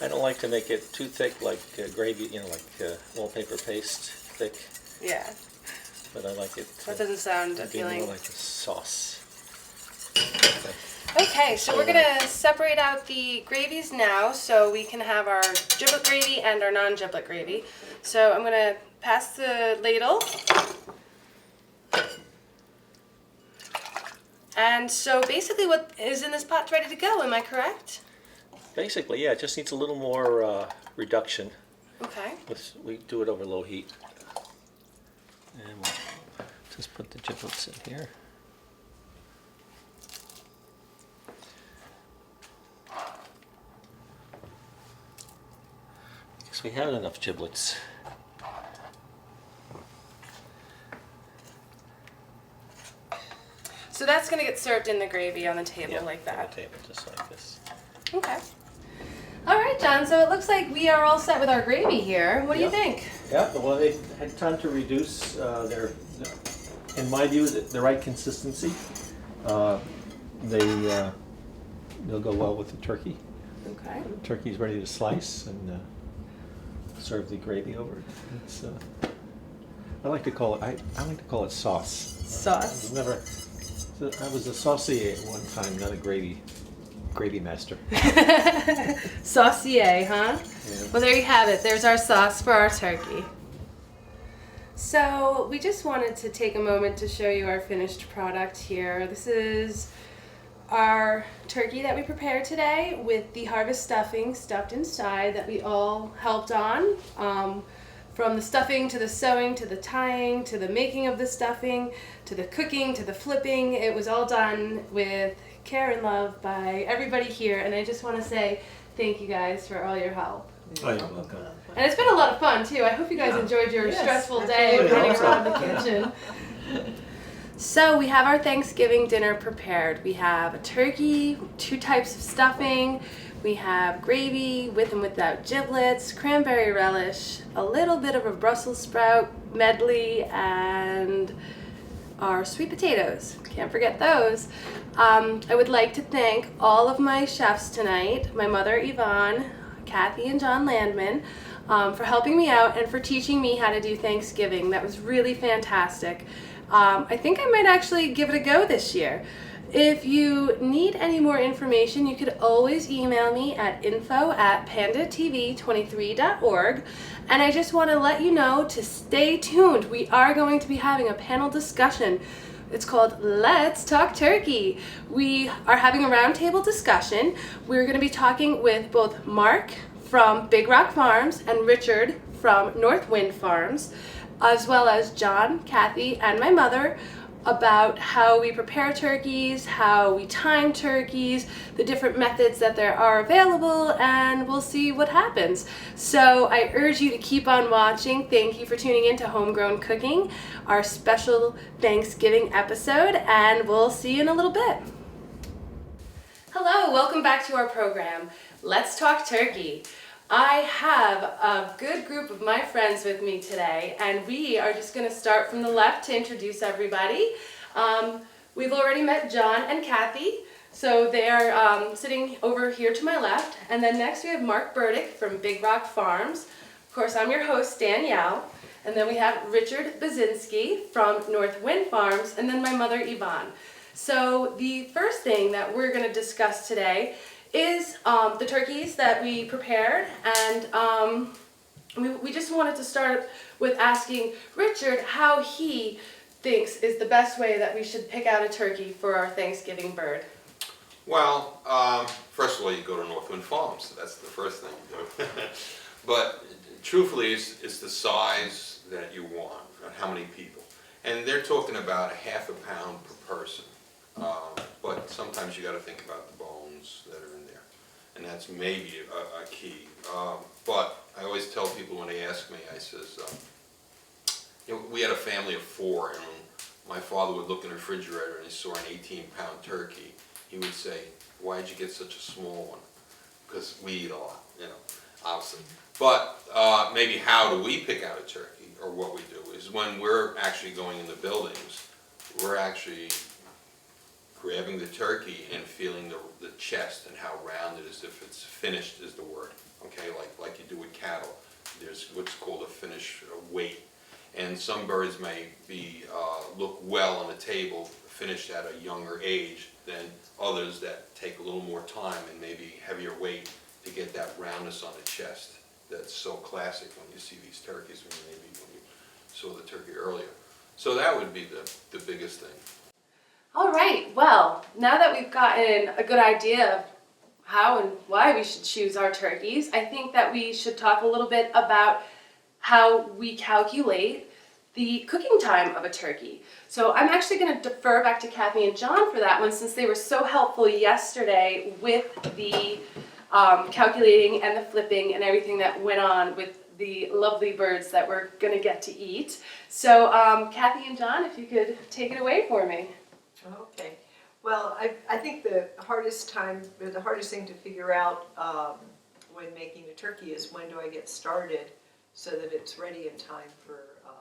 S5: I don't like to make it too thick, like gravy, like wallpaper paste thick,
S1: Yeah.
S5: but I like it
S1: That doesn't sound
S5: to be
S1: appealing.
S5: more like a sauce.
S1: Okay, so we're gonna separate out the gravies now so we can have our giblet gravy and our non-giblet gravy. So I'm gonna pass the ladle. And so basically what is in this pot's ready to go, am I correct?
S5: Basically, yeah, it just needs a little more reduction.
S1: Okay.
S5: We do it over low heat. And we'll just put the giblets in here. Guess we had enough giblets.
S1: So that's gonna get served in the gravy on the table
S5: Yeah,
S1: like
S5: on
S1: that.
S5: the table, just like this.
S1: Okay. All right, John, so it looks like we are all set with our gravy here. What do you
S5: Yeah.
S1: think?
S5: Yeah, well, they had time to reduce their, in my view, the right consistency. They'll go well with the turkey.
S1: Okay.
S5: Turkey's ready to slice and serve the gravy over it. It's, I like to call it. I like to call it sauce.
S1: Sauce.
S5: I was a saucier at one time, not a gravy master.
S1: Saucier, huh?
S5: Yeah.
S1: Well, there you have it. There's our sauce for our turkey. So we just wanted to take a moment to show you our finished product here. This is our turkey that we prepared today with the harvest stuffing stuffed inside that we all helped on. From the stuffing to the sewing to the tying to the making of the stuffing to the cooking to the flipping, it was all done with care and love by everybody here, and I just want to say thank you guys for all your help.
S3: Oh, you're welcome.
S1: And it's been a lot of fun too. I hope you guys
S3: Yeah.
S1: enjoyed your
S4: Yes,
S1: stressful day
S4: absolutely.
S1: running around the kitchen. So we have our Thanksgiving dinner prepared. We have a turkey, 2 types of stuffing, we have gravy with and without giblets, cranberry relish, a little bit of a Brussels sprout medley, and our sweet potatoes. Can't forget those. I would like to thank all of my chefs tonight. My mother Yvonne, Kathy and John Landman, for helping me out and for teaching me how to do Thanksgiving. That was really fantastic. I think I might actually give it a go this year. If you need any more information, you could always email me at info@pandatv23.org. And I just want to let you know to stay tuned. We are going to be having a panel discussion. It's called Let's Talk Turkey. We are having a roundtable discussion. We're going to be talking with both Mark from Big Rock Farms and Richard from North Wind Farms, as well as John, Kathy, and my mother, about how we prepare turkeys, how we time turkeys, the different methods that there are available, and we'll see what happens. So I urge you to keep on watching. Thank you for tuning in to Homegrown Cooking, our special Thanksgiving episode, and we'll see you in a little bit. Hello, welcome back to our program, Let's Talk Turkey. I have a good group of my friends with me today, and we are just going to start from the left to introduce everybody. We've already met John and Kathy, so they are sitting over here to my left. And then next we have Mark Burdick from Big Rock Farms. Of course, I'm your host, Danielle. And then we have Richard Bazinski from North Wind Farms, and then my mother, Yvonne. So the first thing that we're going to discuss today is the turkeys that we prepared, and we just wanted to start with asking Richard how he thinks is the best way that we should pick out a turkey for our Thanksgiving bird.
S6: Well, first of all, you go to Northwind Farms. So that's the first thing you do. But truthfully, it's the size that you want and how many people. And they're talking about a half a pound per person. But sometimes you got to think about the bones that are in there, and that's maybe a key. But I always tell people when they ask me, I says, we had a family of 4, and when my father would look in the refrigerator and he saw an 18-pound turkey, he would say, "Why'd you get such a small one?" Because we eat a lot, obviously. But maybe how do we pick out a turkey, or what we do is when we're actually going in the buildings, we're actually grabbing the turkey and feeling the chest and how round it is, if it's finished is the word, okay, like you do with cattle. There's what's called a finish weight, and some birds may be look well on the table, finished at a younger age than others that take a little more time and maybe heavier weight to get that roundness on the chest. That's so classic when you see these turkeys, when you saw the turkey earlier. So that would be the biggest thing.
S1: All right, well, now that we've gotten a good idea of how and why we should choose our turkeys, I think that we should talk a little bit about how we calculate the cooking time of a turkey. So I'm actually going to defer back to Kathy and John for that one, since they were so helpful yesterday with the calculating and the flipping and everything that went on with the lovely birds that we're going to get to eat. So Kathy and John, if you could take it away for me.
S4: Okay. Well, I think the hardest thing to figure out when making a turkey is when do I get started so that it's ready in time for the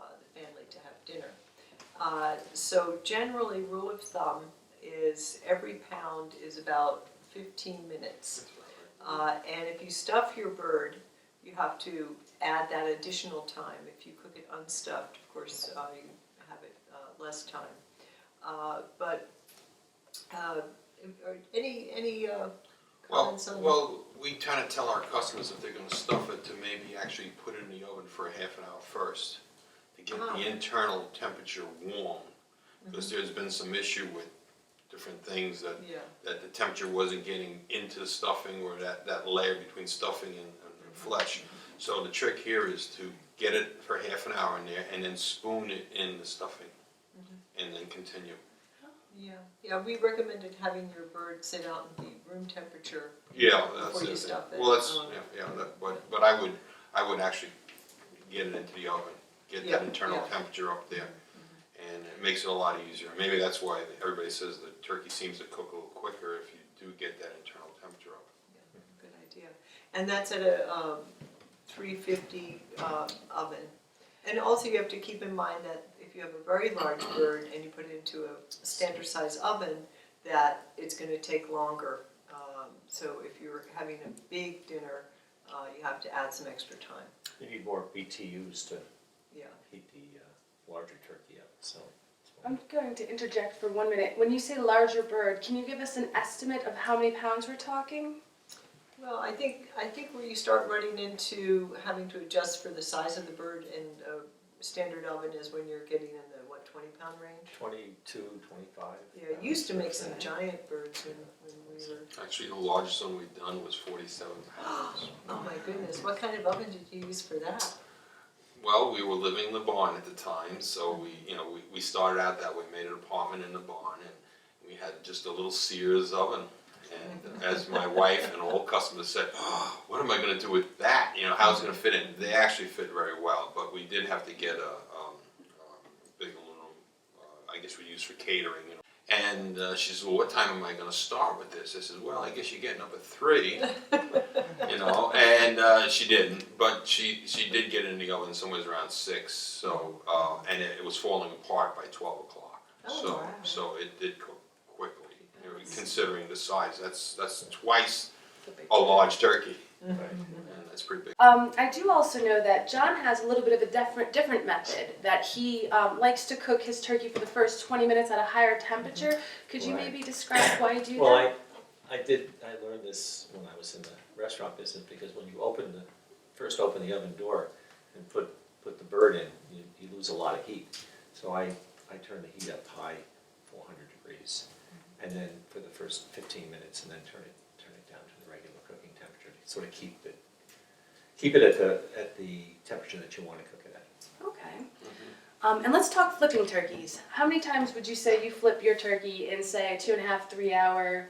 S4: family to have dinner. So generally, rule of thumb is every pound is about 15 minutes. And if you stuff your bird, you have to add that additional time. If you cook it unstuffed, of course, you have it less time. But any comments on that?
S6: Well, we kind of tell our customers if they're going to stuff it to maybe actually put it in the oven for a half an hour first to get the internal temperature warm, because there's been some issue with different things that the temperature wasn't getting into the stuffing, or that layer between stuffing and flesh. So the trick here is to get it for half an hour in there and then spoon it in the stuffing and then continue.
S4: Yeah, we recommended having your bird sit out in the room temperature
S6: That's
S4: before you
S6: it.
S4: stuff it.
S6: Well, but I would actually get it into the oven, get that internal temperature up there, and it makes it a lot easier. Maybe that's why everybody says the turkey seems to cook a little quicker if you do get that internal temperature up.
S4: Yeah, good idea. And that's at a 350 oven. And also you have to keep in mind that if you have a very large bird and you put it into a standard size oven, that it's going to take longer. So if you're having a big dinner, you have to add some extra time.
S5: You need more BTUs to
S4: Yeah.
S5: heat the larger turkey up, so.
S1: I'm going to interject for 1 minute. When you say larger bird, can you give us an estimate of how many pounds we're talking?
S4: Well, I think where you start running into having to adjust for the size of the bird in a standard oven is when you're getting in the, what, 20-pound range?
S5: 22, 25.
S4: Yeah, I used to make some giant birds when we were,
S6: Actually, the largest one we've done was 47 pounds.
S4: oh my goodness, what kind of oven did you use for that?
S6: Well, we were living in the barn at the time, so we started out that way, made an apartment in the barn, and we had just a little Sears oven. And as my wife and all customers said, oh, what am I going to do with that? How's it going to fit in? They actually fit very well, but we did have to get a big aluminum, I guess we use for catering. And she says, well, what time am I going to start with this? I said, well, I guess you're getting up at 3, and she didn't, but she did get it in the oven somewhere around 6, so, and it was falling apart by 12 o'clock.
S4: Oh, wow.
S6: So it did cook quickly, considering the size. That's twice a large turkey,
S5: Right.
S6: and that's pretty big.
S1: I do also know that John has a little bit of a different method that he likes to cook his turkey for the first 20 minutes at a higher temperature. Could you
S5: Right.
S1: maybe describe why you do
S5: Well,
S1: that?
S5: I learned this when I was in the restaurant business, because when you first open the oven door and put the bird in, you lose a lot of heat. So I turn the heat up high, 400 degrees, and then for the first 15 minutes, and then turn it down to the regular cooking temperature to sort of keep it at the temperature that you want to cook it at.
S1: Okay. And let's talk flipping turkeys. How many times would you say you flip your turkey in, say, a 2.5, 3 hour?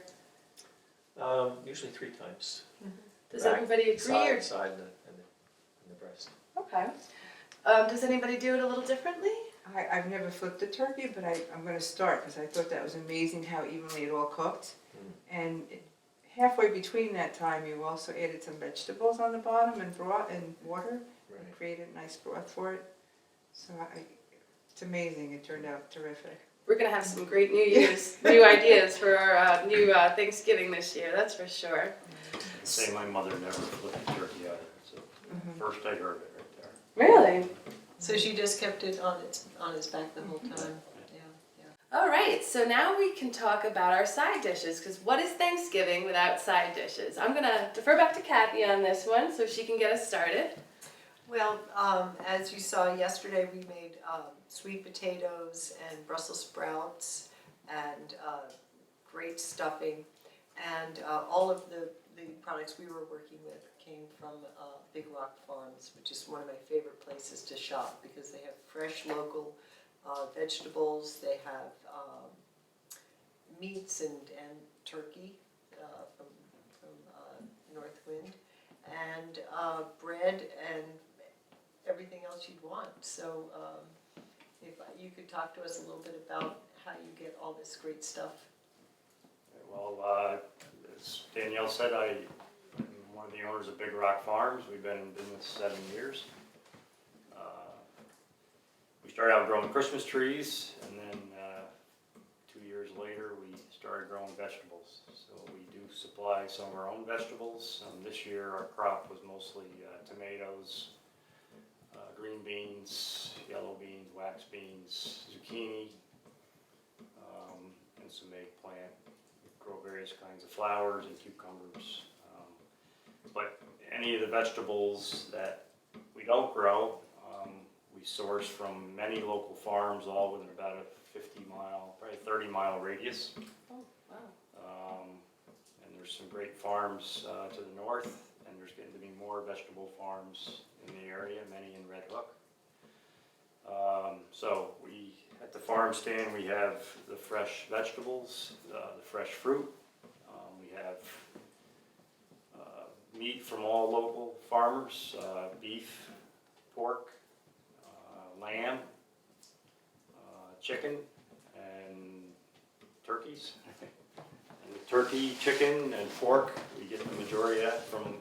S5: Usually 3 times.
S1: Does
S5: Back,
S1: everybody agree? Or?
S5: side, and the breast.
S1: Okay. Does anybody do it a little differently?
S2: I've never flipped a turkey, but I'm going to start because I thought that was amazing how evenly it all cooked. And halfway between that time, you also added some vegetables on the bottom and broth and water and
S5: Right.
S2: created a nice broth for it. So it's amazing. It turned out terrific.
S1: We're gonna have some great new ideas for our new Thanksgiving this year. That's for sure.
S7: Say my mother never flipped a turkey either, so first I heard it right there.
S1: Really?
S4: So she just kept it on its back the whole time? Yeah.
S1: All right. So now we can talk about our side dishes. Because what is Thanksgiving without side dishes? I'm gonna defer back to Kathy on this one so she can get us started.
S4: Well, as you saw yesterday, we made sweet potatoes and Brussels sprouts and great stuffing. And all of the products we were working with came from Big Rock Farms, which is one of my favorite places to shop because they have fresh local vegetables. They have meats and turkey from Northwind, and bread and everything else you'd want. So if you could talk to us a little bit about how you get all this great stuff.
S7: Well, as Danielle said, I'm one of the owners of Big Rock Farms. We've been in business 7 years. We started out growing Christmas trees, and then 2 years later we started growing vegetables. So we do supply some of our own vegetables. This year our crop was mostly tomatoes, green beans, yellow beans, wax beans, zucchini, and some eggplant. We grow various kinds of flowers and cucumbers. But any of the vegetables that we don't grow, we source from many local farms, all within about a 50-mile, probably 30-mile radius.
S1: Oh, wow.
S7: And there's some great farms to the north, and there's getting to be more vegetable farms in the area, many in Red Hook. So at the farm stand, we have the fresh vegetables, the fresh fruit. We have meat from all local farmers, beef, pork, lamb, chicken, and turkeys. And the turkey, chicken, and pork, we get the majority of that from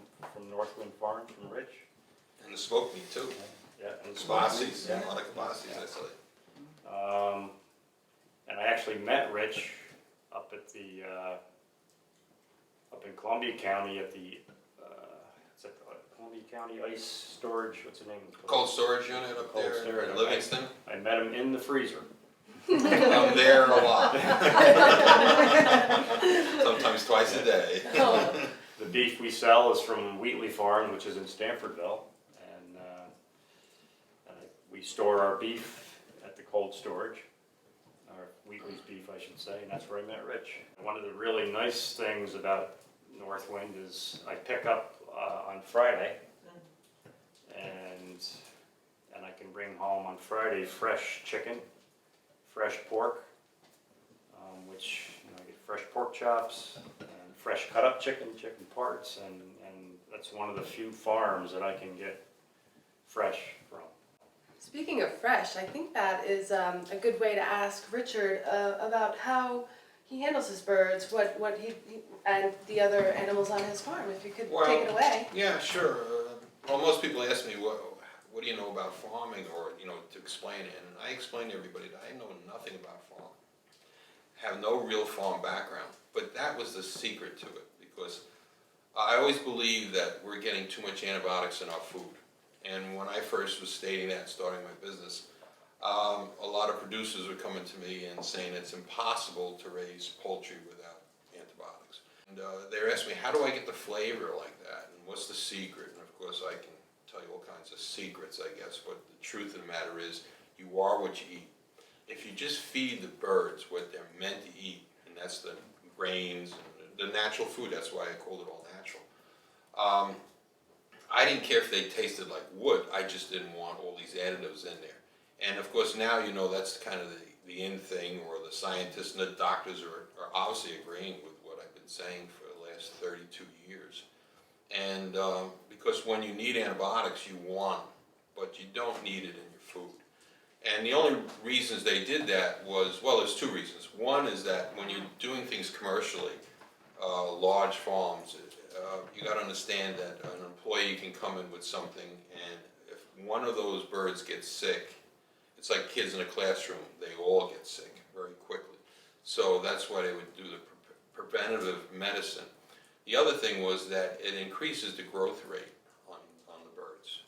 S7: Northwind Farms, from Rich.
S6: And the smoked meat too.
S7: Yeah, and the smoked
S6: Kibasi's,
S7: meat, yeah.
S6: a lot of kibasi's, I saw.
S7: And I actually met Rich up at up in Columbia County at the Columbia County Ice Storage, what's the name?
S6: Cold storage unit up
S7: Cold
S6: there
S7: storage,
S6: in
S7: okay.
S6: Livingston.
S7: I met him in the freezer.
S6: I'm there a lot. Sometimes twice a day.
S1: Oh,
S7: The beef we sell is from Wheatley Farm, which is in Stanfordville, and we store our beef at the cold storage, or Wheatley's beef, I should say, and that's where I met Rich. One of the really nice things about Northwind is I pick up on Friday, and I can bring home on Friday fresh chicken, fresh pork, which, you know, I get fresh pork chops, and fresh cut up chicken parts, and that's one of the few farms that I can get fresh from.
S1: speaking of fresh, I think that is a good way to ask Richard about how he handles his birds, what he and the other animals on his farm. If you could take it away.
S6: Yeah, sure. Well, most people ask me, what do you know about farming, or, you know, to explain it, and I explain to everybody that I know nothing about farming. Have no real farm background, but that was the secret to it, because I always believed that we're getting too much antibiotics in our food. And when I first was stating that, starting my business, a lot of producers were coming to me and saying it's impossible to raise poultry without antibiotics. And they're asking me, how do I get the flavor like that, and what's the secret? And of course I can tell you all kinds of secrets, I guess, but the truth of the matter is, you are what you eat. If you just feed the birds what they're meant to eat, and that's the grains, and the natural food, that's why I called it all natural. I didn't care if they tasted like wood, I just didn't want all these additives in there. And of course now, you know, that's kind of the in thing, or the scientists and the doctors are obviously agreeing with what I've been saying for the last 32 years. And because when you need antibiotics, you want them, but you don't need it in your food. And the only reasons they did that was, well, there's two reasons. One is that when you're doing things commercially, large farms, you got to understand that an employee can come in with something, and if one of those birds gets sick, it's like kids in a classroom, they all get sick very quickly. So that's why they would do the preventative medicine. The other thing was that it increases the growth rate on the birds.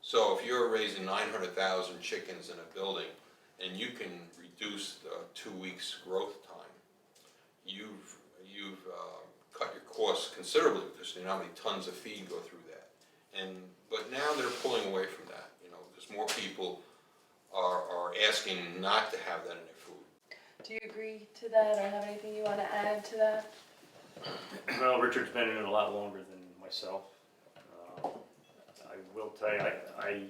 S6: So if you're raising 900,000 chickens in a building and you can reduce 2 weeks growth time, you've cut your costs considerably, because you know how many tons of feed go through that. But now they're pulling away from that, you know, because more people are asking not to have that in their food.
S1: Do you agree to that, or have anything you want to add to that?
S7: Well, Richard's been in it a lot longer than myself. I will tell you, I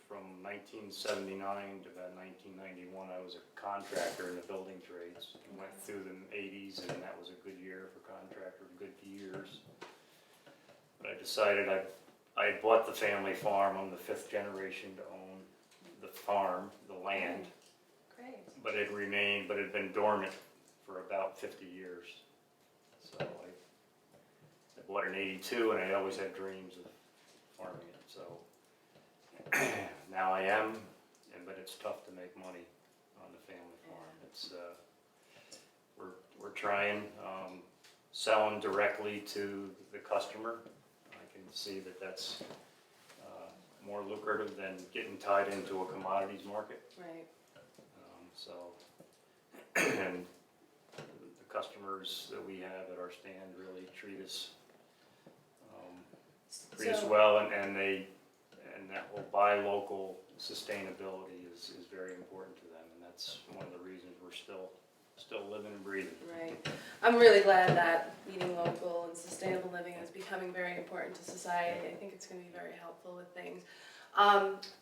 S7: from 1979 to about 1991, I was a contractor in the building trades. Went through the 80s, and that was a good year for contractor, good years. But I decided I had bought the family farm. I'm the 5th generation to own the farm, the land.
S1: Great.
S7: But it had been dormant for about 50 years. So I bought it in '82, and I always had dreams of farming it. So now I am, but it's tough to make money on the family farm. It's we're trying selling directly to the customer. I can see that that's more lucrative than getting tied into a commodities market.
S1: Right.
S7: And the customers that we have at our stand really treat us well, and that whole buy local sustainability is very important to them, and that's one of the reasons we're still living and breathing.
S1: Right. I'm really glad that eating local and sustainable living is becoming very important to society. I think it's going to be very helpful with things.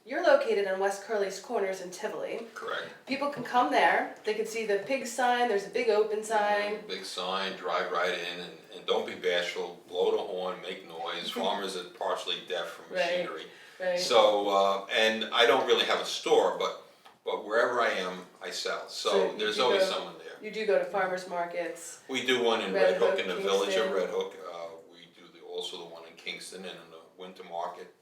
S1: You're located on West Curly's Corners in Tivoli.
S6: Correct.
S1: People can come there. They can see the pig sign. There's a big open sign.
S6: Big sign, drive right in, and don't be bashful, blow the horn, make noise. Farmers are partially deaf from
S1: Right.
S6: machinery.
S1: Right.
S6: So, and I don't really have a store, but wherever I am, I sell. So
S1: you
S6: there's
S1: do
S6: always
S1: go-
S6: someone there.
S1: You do go to farmers markets.
S6: We do one in
S1: Red
S6: Red Hook,
S1: Hook,
S6: in the village of
S1: Kingston.
S6: Red Hook. We do also the one in Kingston, and in the winter market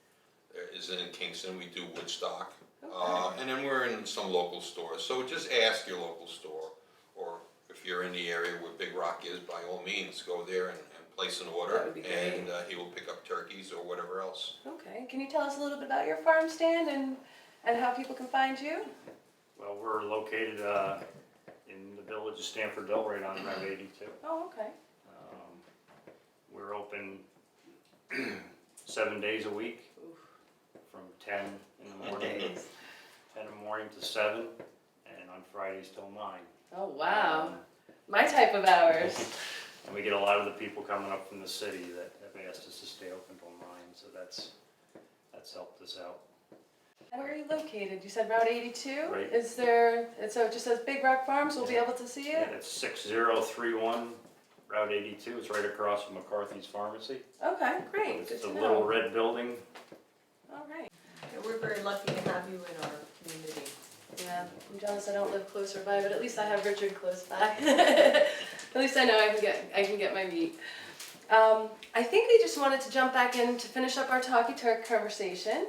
S6: is in Kingston. We do Woodstock.
S1: Okay.
S6: And then we're in some local stores. So just ask your local store, or if you're in the area where Big Rock is, by all means, go there and place an
S1: That
S6: order,
S1: would be great.
S6: and he will pick up turkeys or whatever else.
S1: Okay. Can you tell us a little bit about your farm stand and how people can find you?
S7: Well, we're located in the village of Stanfordville, right on Route 82.
S1: Oh, okay.
S7: We're open 7 days a week, from 10 in the morning, 10 in the morning to 7, and on Fridays till 9.
S1: Oh, wow. My type of hours.
S7: And we get a lot of the people coming up from the city that have asked us to stay open till 9, so that's helped us out.
S1: Where are you located? You said Route 82?
S7: Right.
S1: Is there, so it just says Big Rock Farms, we'll be able to see
S7: Yeah,
S1: it?
S7: it's 6031 Route 82. It's right across from McCarthy's Pharmacy.
S1: Okay, great, good
S7: It's
S1: to
S7: a
S1: know.
S7: little red building.
S1: All right.
S8: Yeah, we're very lucky to have you in our community.
S1: Yeah, I'm jealous I don't live closer by, but at least I have Richard close by. At least I know I can get my meat. I think we just wanted to jump back in to finish up our Talkie Turk conversation.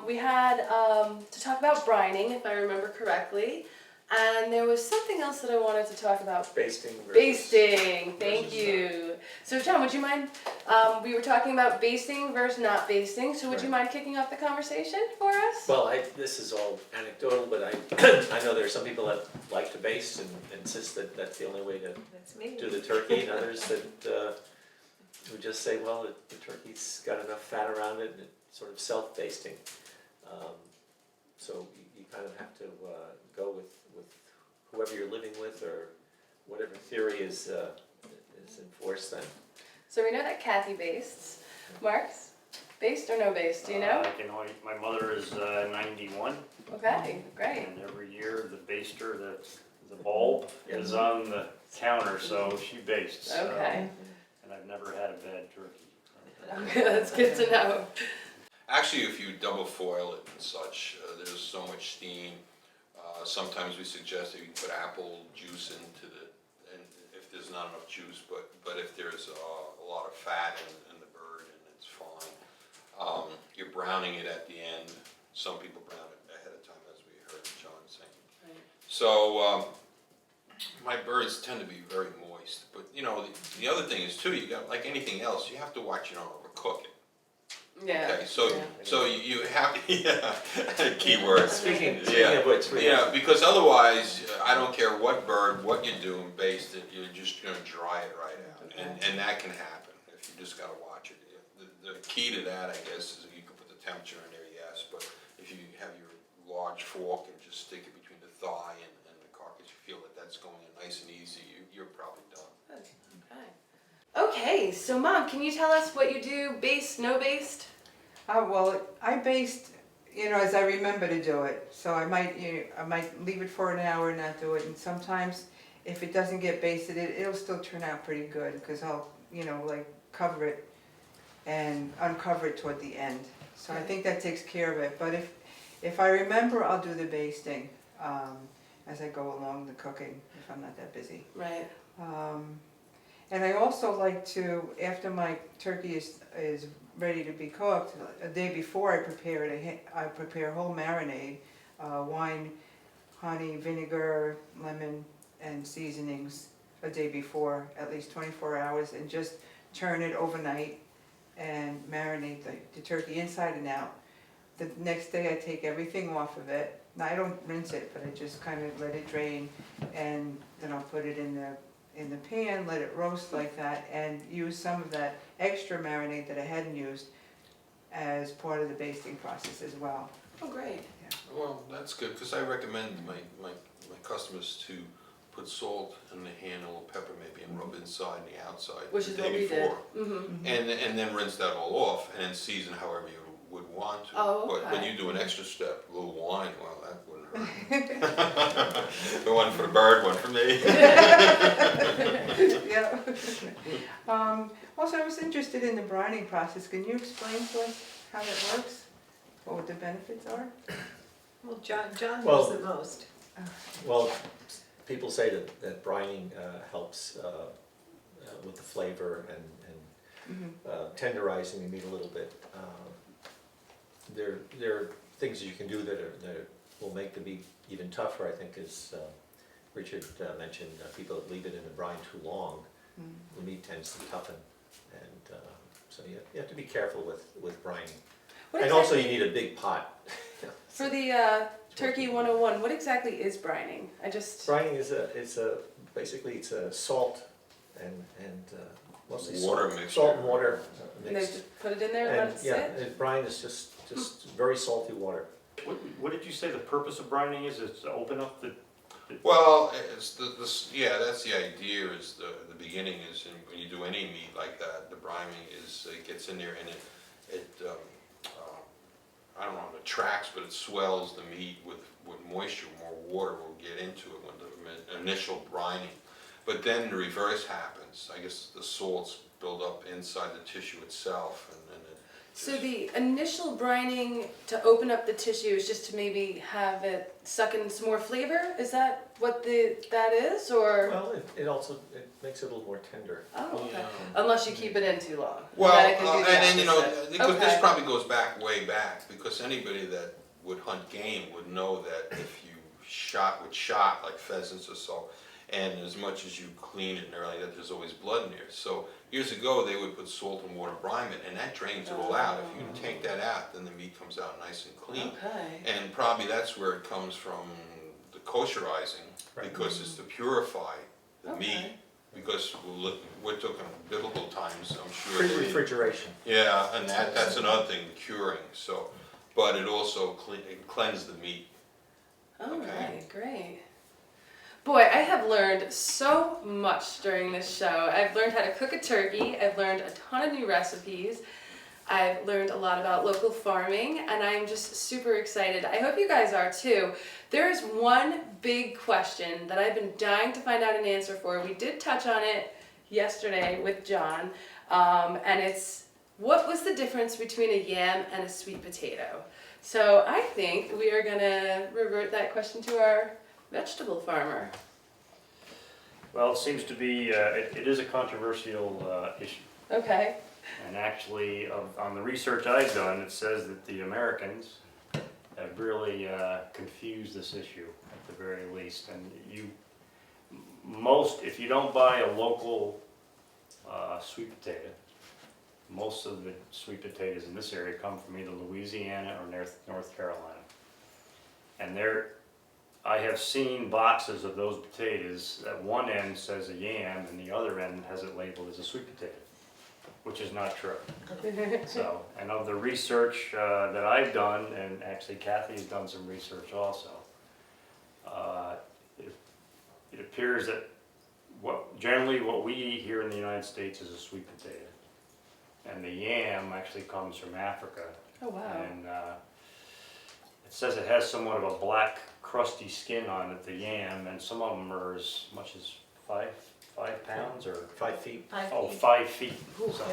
S1: We had to talk about brining, if I remember correctly, and there was something else that I wanted to talk about.
S5: Basting.
S1: Basting, thank
S5: versus,
S1: you. So John, would you mind, we were talking about basting versus not basting, so would you mind kicking off the conversation for us?
S3: Well, this is all anecdotal, but I know there are some people that like to baste and insist that that's the only way to
S8: That's me.
S3: do the turkey, and others that who just say, well, the turkey's got enough fat around it, and it's sort of self-basting. So you kind of have to go with whoever you're living with, or whatever theory is enforced then.
S1: So we know that Kathy bastes. Marks, baste or no baste, do you know?
S7: I can only, my mother is 91,
S1: Okay, great.
S7: and every year the baster, the bulb is on the counter, so she bastes. so-
S1: Okay.
S7: And I've never had a bad turkey.
S1: Okay, that's good to know.
S6: Actually, if you double foil it and such, there's so much steam. Sometimes we suggest that you put apple juice into and if there's not enough juice, but if there's a lot of fat in the bird, and it's fine. You're browning it at the end. Some people brown it ahead of time, as we heard John saying.
S1: Right.
S6: So my birds tend to be very moist, but you know the other thing is too. You got, like anything else, you have to watch you don't overcook it.
S1: Yeah.
S6: Okay, so
S1: yeah.
S6: you have keyword.
S3: Speaking
S6: Yeah,
S3: of which,
S6: yeah, because otherwise, I don't care what bird, what you're doing, baste it, you're just gonna dry it right out, and that can happen if you just gotta watch it. The key to that, I guess, is you can put the temperature in there, yes, but if you have your large fork and just stick it between the thigh and the carcass, you feel that that's going in nice and easy, you're probably done.
S1: Good, okay. Okay, so Mom, can you tell us what you do, baste, no baste?
S2: Well, I baste, as I remember to do it. So I might leave it for an hour and not do it. And sometimes, if it doesn't get basted, it'll still turn out pretty good because I'll, like cover it and uncover it toward the end. So I think that takes care of it. But if I remember, I'll do the basting as I go along the cooking if I'm not that busy.
S1: Right.
S2: And I also like to, after my turkey is ready to be cooked, a day before I prepare it, I prepare a whole marinade, wine, honey, vinegar, lemon, and seasonings a day before, at least 24 hours, and just churn it overnight and marinate the turkey inside and out. The next day I take everything off of it. Now I don't rinse it, but I just kind of let it drain, and then I'll put it in the pan, let it roast like that, and use some of that extra marinade that I hadn't used as part of the basting process as well.
S1: Oh, great.
S6: Well, that's good, because I recommend my customers to put salt in the hand, a little pepper maybe, and rub inside and the outside
S1: Which
S6: the
S1: is
S6: day
S1: what we did.
S6: before.
S1: Mm-hmm.
S6: And then rinse that all off, and then season however you would want to.
S1: Oh,
S6: But when
S1: okay.
S6: you do an extra step, a little wine, well, that wouldn't hurt. The one for the bird, one for me.
S2: Yeah. Also, I was interested in the brining process. Can you explain to us how that works? What the benefits are?
S8: Well, John
S3: Well-
S8: knows the most.
S3: Well, people say that brining helps with the flavor and tenderizing the meat a little bit. There are things that you can do that will make the meat even tougher, I think, as Richard mentioned. People that leave it in the brine too long the meat tends to toughen. And so you have to be careful with brining.
S1: What
S3: And also
S1: exactly-
S3: you need a big pot.
S1: For the Turkey 101, what exactly is brining?
S3: Brining is basically it's a salt and mostly
S6: Water
S3: salt,
S6: mixture.
S3: salt and water
S1: And they
S3: mixed.
S1: just put it in there and let
S3: And
S1: it
S3: yeah,
S1: sit?
S3: and brine is just very salty water.
S7: What did you say the purpose of brining is? It's to open up the,
S6: Well, it's yeah, that's the idea, is the beginning is, when you do any meat like that, the brining is, it gets in there and it I don't know, it tracks, but it swells the meat with moisture. More water will get into it when the initial brining. But then the reverse happens. I guess the salts build up inside the tissue itself, and it
S1: So
S6: just-
S1: the initial brining to open up the tissue is just to maybe have it suck in some more flavor? Is that what that is, or?
S3: Well, it also makes it a little more tender.
S1: Oh, okay. Unless you keep it in too long.
S6: Well,
S1: Then it can do the
S6: and then, you know,
S1: opposite.
S6: because this
S1: Okay.
S6: probably goes back, way back, because anybody that would hunt game would know that if you shot like pheasants or so, and as much as you clean it and everything, that there's always blood in there. So years ago, they would put salt and water, brine it, and that drains it all out. If you take that out, then the meat comes out nice and clean.
S1: Okay.
S6: And probably that's where it comes from, the kosherizing,
S3: Right.
S6: because it's to purify the meat.
S1: Okay.
S6: Because we're talking biblical times, I'm sure. they didn't-
S3: Pre-refrigeration.
S6: Yeah, and that's another thing, curing, so, but it also cleanses the meat.
S1: All
S6: Okay.
S1: right, great. Boy, I have learned so much during this show. I've learned how to cook a turkey. I've learned a ton of new recipes. I've learned a lot about local farming, and I'm just super excited. I hope you guys are too. There is one big question that I've been dying to find out an answer for. We did touch on it yesterday with John, and it's, what was the difference between a yam and a sweet potato? So I think we are gonna revert that question to our vegetable farmer.
S7: well, it seems to be, it is a controversial issue.
S1: Okay.
S7: And actually, on the research I've done, it says that the Americans have really confused this issue at the very least. And if you don't buy a local sweet potato, most of the sweet potatoes in this area come from either Louisiana or North Carolina. And I have seen boxes of those potatoes that one end says a yam and the other end has it labeled as a sweet potato, which is not true. So, and of the research that I've done, and actually Kathy's done some research also, it appears that generally what we eat here in the United States is a sweet potato. And the yam actually comes from Africa.
S1: Oh, wow.
S7: And it says it has somewhat of a black, crusty skin on it, the yam, and some of them are as much as 5 pounds or
S3: 5 feet.
S7: 5 feet. So,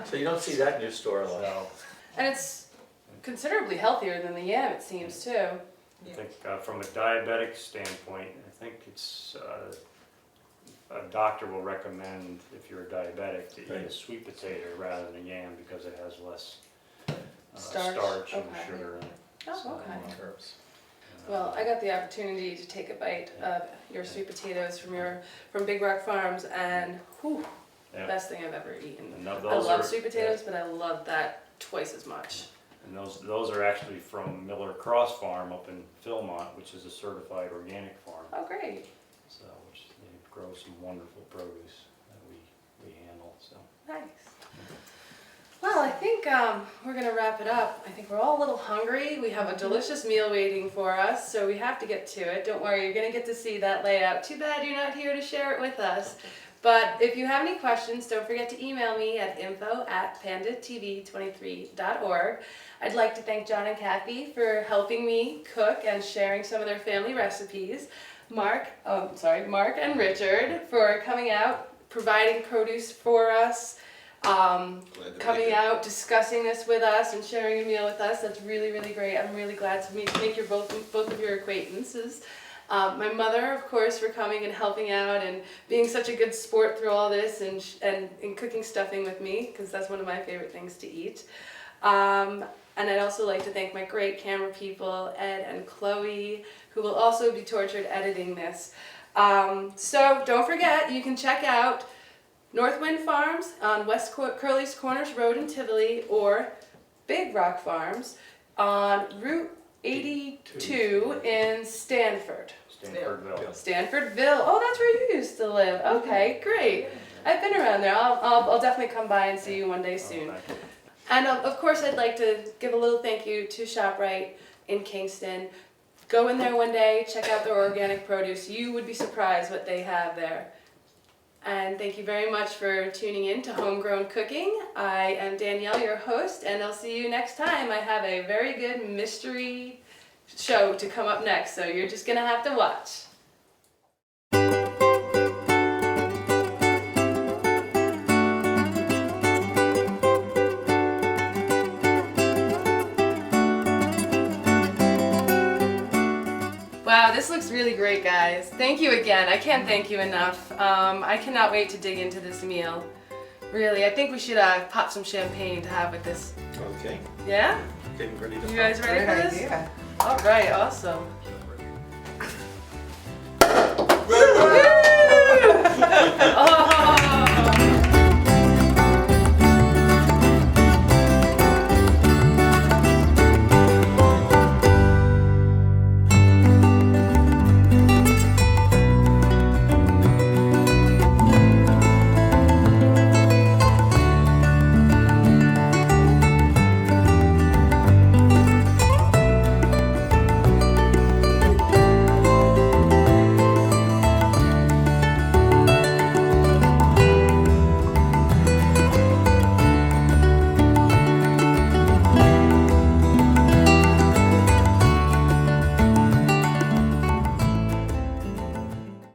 S3: So you don't see that in your store a lot.
S7: so
S1: And it's considerably healthier than the yam, it seems, too.
S7: I think from a diabetic standpoint, I think it's a doctor will recommend, if you're a diabetic, to eat a
S3: Right.
S7: sweet potato rather than a yam because it has less
S1: Starch,
S7: and
S1: okay.
S7: sugar in it.
S1: Oh,
S7: So,
S1: okay.
S3: Herbs.
S1: Well, I got the opportunity to take a bite of your sweet potatoes from Big Rock Farms, and whew,
S7: Yeah.
S1: best thing I've ever eaten.
S7: And
S1: I
S7: those
S1: love
S7: are-
S1: sweet potatoes, but I love that twice as much.
S7: And those are actually from Miller Cross Farm up in Philmont, which is a certified organic farm.
S1: Oh, great.
S7: So, which they grow some wonderful produce that we handle, so.
S1: Nice. Well, I think we're gonna wrap it up. I think we're all a little hungry. We have a delicious meal waiting for us, so we have to get to it. Don't worry, you're gonna get to see that layout. Too bad you're not here to share it with us. But if you have any questions, don't forget to email me at info@pandatv23.org. I'd like to thank John and Kathy for helping me cook and sharing some of their family recipes. Mark and Richard for coming out, providing produce for us,
S6: Glad to be
S1: coming
S6: here.
S1: out, discussing this with us, and sharing a meal with us. That's really, really great. I'm really glad to make your both of your acquaintances. My mother, of course, for coming and helping out and being such a good sport through all this, and cooking stuffing with me, because that's one of my favorite things to eat. And I'd also like to thank my great camera people, Ed and Chloe, who will also be tortured editing this. So don't forget, you can check out Northwind Farms on West Curly's Corners Road in Tivoli, or Big Rock Farms on Route 82 in Stanford.
S7: Stanfordville.
S1: Stanfordville. Oh, that's where you used to live. Okay, great. I've been around there. I'll definitely come by and see you one day soon.
S7: Thank you.
S1: And of course, I'd like to give a little thank you to ShopRite in Kingston. Go in there one day, check out their organic produce. You would be surprised what they have there. And thank you very much for tuning in to Homegrown Cooking. I am Danielle, your host, and I'll see you next time. I have a very good mystery show to come up next, so you're just gonna have to watch. Wow, this looks really great, guys. Thank you again. I can't thank you enough. I cannot wait to dig into this meal. Really, I think we should pop some champagne to have with this.
S5: Okay,
S1: Yeah?
S5: getting ready to.
S1: You guys ready
S2: Great
S1: for this?
S2: idea.
S1: All right, awesome. Oh,